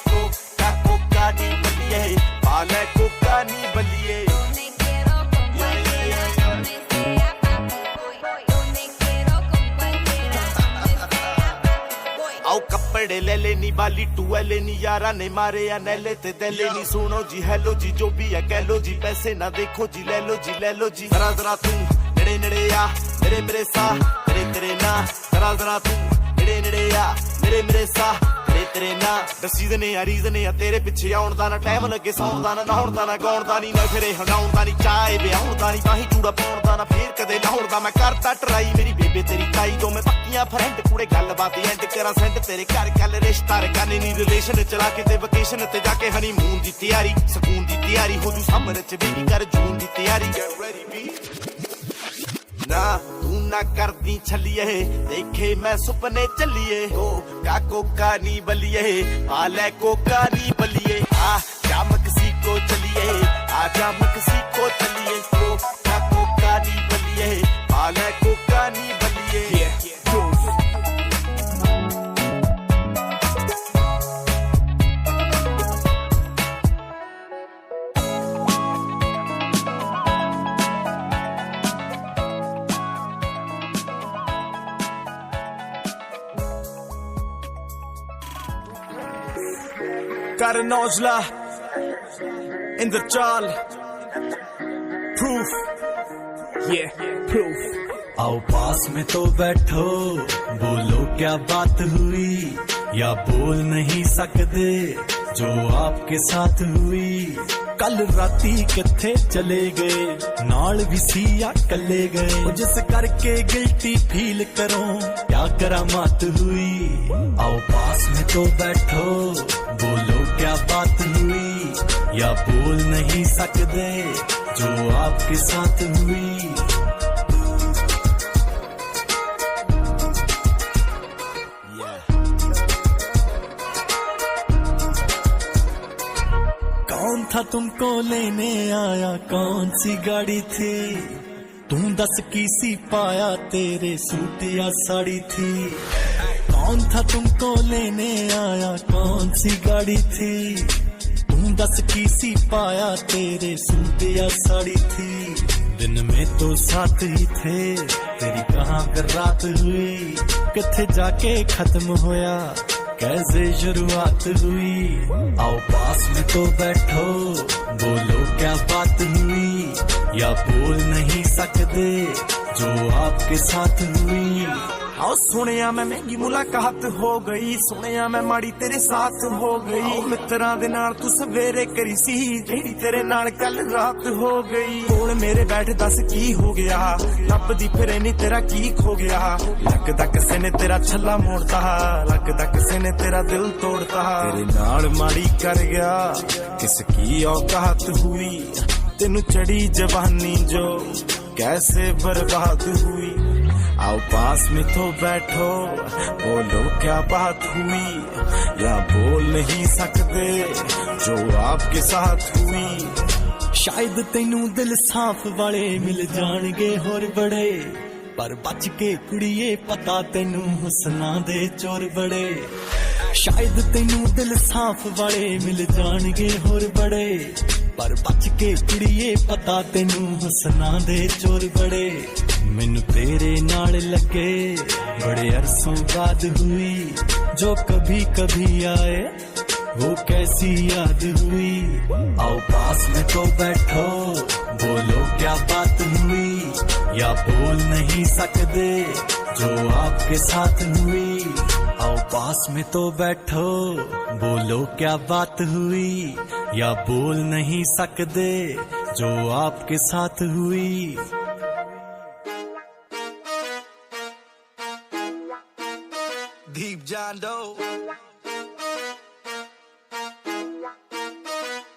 ਕੋਕਾ ਨੀ ਬੱਲੀਏ ਆ ਲੈ ਕੋਕਾ ਨੀ ਬੱਲੀਏ आओ कपड़े ले लेनी बाली टुएले नी यारा ने मारे या नैले ते दले नी सुनो जी हेलो जी जो भी है कह लो जी पैसे ना देखो जी ले लो जी जरा जरा तू नेड़े नेड़े आ मेरे मेरे सा तेरे तेरे ना जरा तू नेड़े नेड़े आ मेरे मेरे सा तेरे ना दसी दने आ रीजन आ तेरे पिछे आउण दा ना टाइम लगे सौण दा ना नहाउण दा ना गाउण दा नी नखरे हंडाउण दा नी चाहे ब्याहुण दा नी बाही चूड़ा पाउण दा ना फेर कदे लाहुण दा मैं करदा ट्राई मेरी बेबे तेरी ताई दो मैं पक्कियां फ्रेंड कुड़े गलबात एंड करा सेंड तेरे घर कल रिश्ता रखाने नी रिलेशन चला के ते वेकेशन ते जाके हनीमून दी तैयारी सकून दी तैयारी हो जू समर च बेबी कर जून दी तैयारी गेट रेडी बी ना तू ना करदी छलिए देखे मैं सुपने चलिए कोका नी बलिए आ ले कोका नी बलिए आ जा मकसीको चलिए आ जा मकसीको चलिए कोका नी बलिए आ ले Coca knee Baliye Got a nozla in the jar. Proof, yeah, proof. आओ पास में तो बैठो बोलो क्या बात हुई या बोल नहीं सकते जो आपके साथ हुई कल राती किथे चले गए नाल भी सी या कले गए जिस करके गिल्टी फील करो क्या करामात हुई आओ पास में तो बैठो बोलो क्या बात हुई या बोल नहीं सकते जो आपके साथ हुई कौन था तुमको लेने आया कौन सी गाड़ी थी तुम 10 की सी पाया तेरे सूट या साड़ी थी कौन था तुमको लेने आया कौन सी गाड़ी थी तुम 10 की सी पाया तेरे सूट या साड़ी थी दिन में तो साथ ही थे तेरी कहाँ फिर रात हुई किथे जाके खत्म होया कैसे शुरुआत हुई आओ पास में तो बैठो बोलो क्या बात हुई या बोल नहीं सकते जो आपके साथ हुई आओ सुनिया मैं महंगी मुलाकात हो गई सुनिया मैं माड़ी तेरे साथ हो गई मित्रा दे नाल तू सवेरे करी सी जेड़ी तेरे नाल कल रात हो गई कोल मेरे बैठ दस की हो गया लभदी फिरे नी तेरा की खो गया लगदा किसे ने तेरा छल्ला मोड़ता लगदा किसे ने तेरा दिल तोड़ता तेरे नाल माड़ी कर गया किसकी औकात हुई तेनू चढ़ी जवानी जो कैसे बर्बाद हुई आओ पास में तो बैठो बोलो क्या बात हुई या बोल नहीं सकते जो आपके साथ हुई शायद तेनू दिल साफ वाले मिल जाणगे होर बड़े पर बच के कुड़िए पता तेनू हुस्ना दे चोर बड़े शायद तेनू दिल साफ वाले मिल जाणगे होर बड़े पर बच के कुड़िए पता तेनू हुस्ना दे चोर बड़े मैनू तेरे नाल लगे बड़े अरसों बाद हुई जो कभी कभी आए वो कैसी याद हुई आओ पास में तो बैठो बोलो क्या बात हुई या बोल नहीं सकते जो आपके साथ हुई आओ पास में तो बैठो बोलो क्या बात हुई या बोल नहीं सकते जो आपके साथ हुई condo.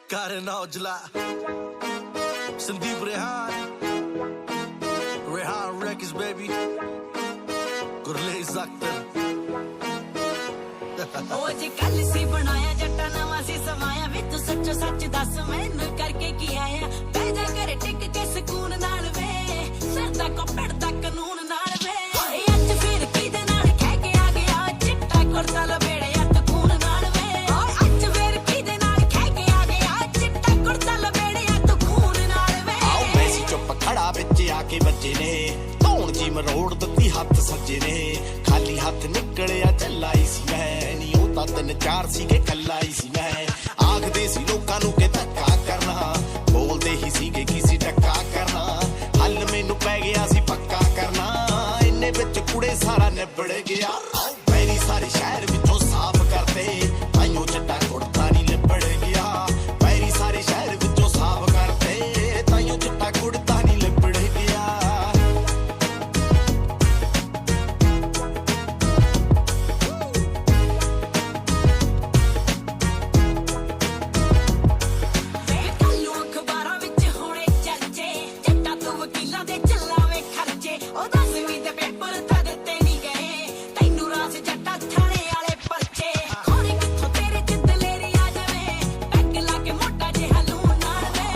Karan Aujla, Sandeep Rehan Records, baby. Gurlez Akhtar. ਉਹ ਜੇ ਕੱਲ ਸੀ ਬਣਾਇਆ ਜੱਟਾ ਨਵਾਂ ਸੀ ਸਮਾਇਆ ਵੇ ਤੂੰ ਸੱਚੋ ਸੱਚ ਦੱਸ ਮੈਨੂੰ ਕਰਕੇ ਕੀ ਆਇਆ ਬਹਿ ਜਾ ਘਰੇ ਟਿਕ ਕੇ ਸਕੂਨ ਨਾਲ ਵੇ ਸਰਦਾ ਕੋਪੜ ਦਾ ਕਾਨੂੰਨ ਨਾਲ ਵੇ ਓਏ ਅੱਜ ਫਿਰ ਕਿਹਦੇ ਨਾਲ ਕਹਿ ਕੇ ਆ ਗਿਆ ਚਿੱਟਾ ਕੁੜਤਾ ਲਬੇੜਿਆ ਤੂੰ ਖੂਨ ਨਾਲ ਵੇ ਓਏ ਅੱਜ ਫਿਰ ਕਿਹਦੇ ਨਾਲ ਕਹਿ ਕੇ ਆ ਗਿਆ ਚਿੱਟਾ ਕੁੜਤਾ ਲਬੇੜਿਆ ਤੂੰ ਖੂਨ ਨਾਲ ਵੇ ਆਓ ਮੈਂ ਸੀ ਚੁੱਪ ਖੜਾ ਵਿੱਚ ਆ ਕੇ ਬੱਜੇ ਨੇ ਧੌਣ ਜੀ ਮਰੋੜ ਦਿੱਤੀ ਹੱਥ ਸੱਜੇ ਨੇ ਖਾਲੀ ਹੱਥ ਨਿਕਲਿਆ ਚੱਲਾਈ ਸੀ ਮੈਂ ਨੀ ਉਹ ਤਾਂ 3-4 ਸੀਗੇ ਕੱਲਾਈ ਸੀ ਮੈਂ ਆਖਦੇ ਸੀ ਲੋਕਾਂ ਨੂੰ ਕਿ ਧੱਕਾ ਕਰਨਾ ਬੋਲਦੇ ਹੀ ਸੀਗੇ ਕਿਸੇ ਟੱਕਾ ਕਰਨਾ ਹੱਲ ਮੈਨੂੰ ਪੈ ਗਿਆ ਸੀ ਪੱਕਾ ਕਰਨਾ ਇੰਨੇ ਵਿੱਚ ਕੁੜੇ ਸਾਰਾ ਨਿਬੜ ਗਿਆ ਮੇਰੀ ਸਾਰੇ ਸ਼ਹਿਰ ਵਿੱਚੋਂ ਸਾਫ਼ ਕਰਦੇ ਆਈਓ ਚੱਟਾ ਕੁੜਤਾ ਨਹੀਂ ਲਿਬੜ ਗਿਆ ਮੇਰੀ ਸਾਰੇ ਸ਼ਹਿਰ ਵਿੱਚੋਂ ਸਾਫ਼ ਕਰਦੇ ਤਾਈਓ ਚੱਟਾ ਕੁੜਤਾ ਨਹੀਂ ਲਿਬੜ ਗਿਆ ਕੱਲੂ ਅਖਬਾਰਾਂ ਵਿੱਚ ਹੋਣੇ ਚਰਚੇ ਜੱਟਾ ਤੂੰ ਵਕੀਲਾਂ ਦੇ ਚੱਲਾਵੇਂ ਖਰਚੇ ਉਹ 10ਵੀਂ ਦੇ ਪੇਪਰ ਤਾਂ ਦਿੱਤੇ ਨਹੀਂ ਗਏ ਤੈਨੂੰ ਰਾਸ ਜੱਟਾ ਥਾਣੇ ਵਾਲੇ ਪਰਚੇ ਖੋਰੇ ਕਿੱਥੋਂ ਤੇਰੇ ਜਿੰਦ ਲੈਰੀ ਆ ਜਾਵੇ ਪੈਗ ਲਾ ਕੇ ਮੋਟਾ ਜਿਹਾ ਲੂਣ ਨਾਲ ਵੇ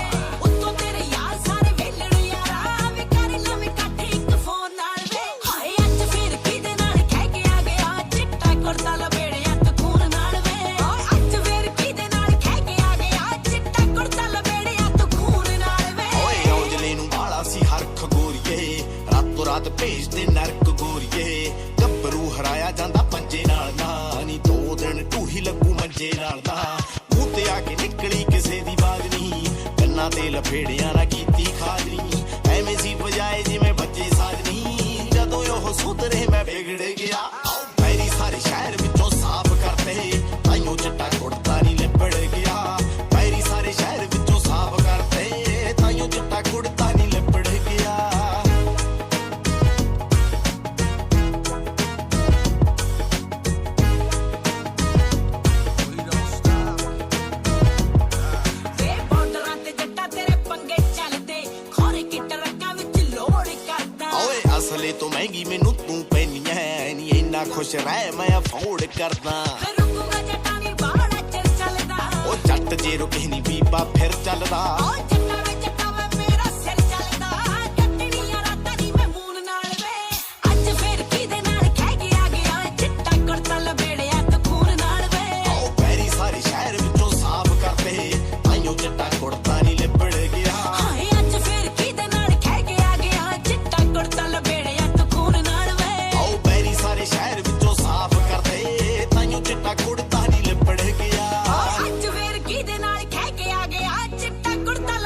ਉੱਤੋਂ ਤੇਰੇ ਯਾਰ ਸਾਰੇ ਵੇਲਣ ਯਾਰਾ ਵੇ ਕਰ ਲਵੇਂ ਇਕੱਠੇ ਇੱਕ ਫੋਨ ਨਾਲ ਵੇ ਹਾਏ ਅੱਜ ਫਿਰ ਕਿਹਦੇ ਨਾਲ ਕਹਿ ਕੇ ਆ ਗਿਆ ਚਿੱਟਾ ਕੁੜਤਾ ਲਬੇੜਿਆ ਤੂੰ ਖੂਨ ਨਾਲ ਵੇ ਓਏ ਅੱਜ ਫਿਰ ਕਿਹਦੇ ਨਾਲ ਕਹਿ ਕੇ ਆ ਗਿਆ ਚਿੱਟਾ ਕੁੜਤਾ ਲਬੇੜਿਆ ਤੂੰ ਖੂਨ ਨਾਲ ਵੇ ਓਏ ਔਜਲੇ ਨੂੰ ਬਾਲਾ ਸੀ ਹਰਖ ਗੋਰੀਏ ਰਾਤੋਂ ਰਾਤ ਭੇਜਦੇ ਨਰਕ ਗੋਰੀਏ ਗੱਭਰੂ ਹਰਾਇਆ ਜਾਂਦਾ ਪੰਜੇ ਨਾਲ ਨਾ ਨੀ 2 ਦਿਨ ਟੂਹੀ ਲੱਗੂ ਮੰਜੇ ਨਾਲ ਨਾ ਮੂੰਹ ਤੇ ਆ ਕੇ ਨਿਕਲੀ ਕਿਸੇ ਦੀ ਬਾਜ ਨਹੀਂ ਕੰਨਾਂ ਤੇ ਲਫੇੜਿਆਂ ਨਾ ਕੀਤੀ ਖਾਜਨੀ ਐਵੇਂ ਸੀ ਵਜਾਏ ਜਿਵੇਂ ਬੱਚੇ ਸਾਜਨੀ ਜਦੋਂ ਉਹ ਸੁਧਰੇ ਮੈਂ ਵਿਗੜ ਗਿਆ ਮੇਰੀ ਸਾਰੇ ਸ਼ਹਿਰ ਵਿੱਚੋਂ ਸਾਫ਼ ਕਰਦੇ ਤਾਈਓ ਚੱਟਾ ਕੁੜਤਾ ਨਹੀਂ ਲਿਬੜ ਗਿਆ ਮੇਰੀ ਸਾਰੇ ਸ਼ਹਿਰ ਵਿੱਚੋਂ ਸਾਫ਼ ਕਰਦੇ ਤਾਈਓ ਚੱਟਾ ਕੁੜਤਾ ਨਹੀਂ ਲਿਬੜ ਗਿਆ ਵੇ ਬਾਰਡਰਾਂ ਤੇ ਜੱਟਾ ਤੇਰੇ ਪੰਗੇ ਚੱਲਦੇ ਖੋਰੇ ਕਿ ਟਰੱਕਾਂ ਵਿੱਚ ਲੋੜ ਕਰਦਾ ਓਏ ਅਸਲੇ ਤੋਂ ਮਹਿੰਗੀ ਮੈਨੂੰ ਤੂੰ ਪੈਣੀ ਐ ਨੀ ਇੰਨਾ ਖੁਸ਼ ਰਹਿ ਮੈਂ ਅਫੋਰਡ ਕਰਦਾ ਫਿਰ ਰੁਕੂਗਾ ਜੱਟਾ ਨੀ ਬਾਹਲਾ ਚਿਰ ਚੱਲਦਾ ਉਹ ਜੱਟ ਜੇ ਰੁਕੇ ਨੀ ਬੀਬਾ ਫਿਰ ਚੱਲਦਾ ਓ ਜੱਟਾ ਵੇ ਜੱਟਾ ਵੇ ਮੇਰਾ ਸਿਰ ਚੱਲਦਾ ਕੱਟਣੀਆਂ ਰਾਤਾਂ ਦੀ ਮੈਂ ਮੂਨ ਨਾਲ ਵੇ ਅੱਜ ਫਿਰ ਕਿਹਦੇ ਨਾਲ ਕਹਿ ਕੇ ਆ ਗਿਆ ਚਿੱਟਾ ਕੁੜਤਾ ਲਬੇੜਿਆ ਤੂੰ ਖੂਨ ਨਾਲ ਵੇ ਓ ਮੇਰੀ ਸਾਰੇ ਸ਼ਹਿਰ ਵਿੱਚੋਂ ਸਾਫ਼ ਕਰਦੇ ਤਾਈਓ ਚੱਟਾ ਕੁੜਤਾ ਨਹੀਂ ਲਿਬੜ ਗਿਆ ਹਾਏ ਅੱਜ ਫਿਰ ਕਿਹਦੇ ਨਾਲ ਕਹਿ ਕੇ ਆ ਗਿਆ ਚਿੱਟਾ ਕੁੜਤਾ ਲਬੇੜਿਆ ਤੂੰ ਖੂਨ ਨਾਲ ਵੇ ਓ ਮੇਰੀ ਸਾਰੇ ਸ਼ਹਿਰ ਵਿੱਚੋਂ ਸਾਫ਼ ਕਰਦੇ ਤਾਈਓ ਚੱਟਾ ਕੁੜਤਾ ਨਹੀਂ ਲਿਬੜ ਗਿਆ ਓ ਅੱਜ ਫਿਰ ਕਿਹਦੇ ਨਾਲ ਕਹਿ ਕੇ ਆ ਗਿਆ ਚਿੱਟਾ ਕੁੜਤਾ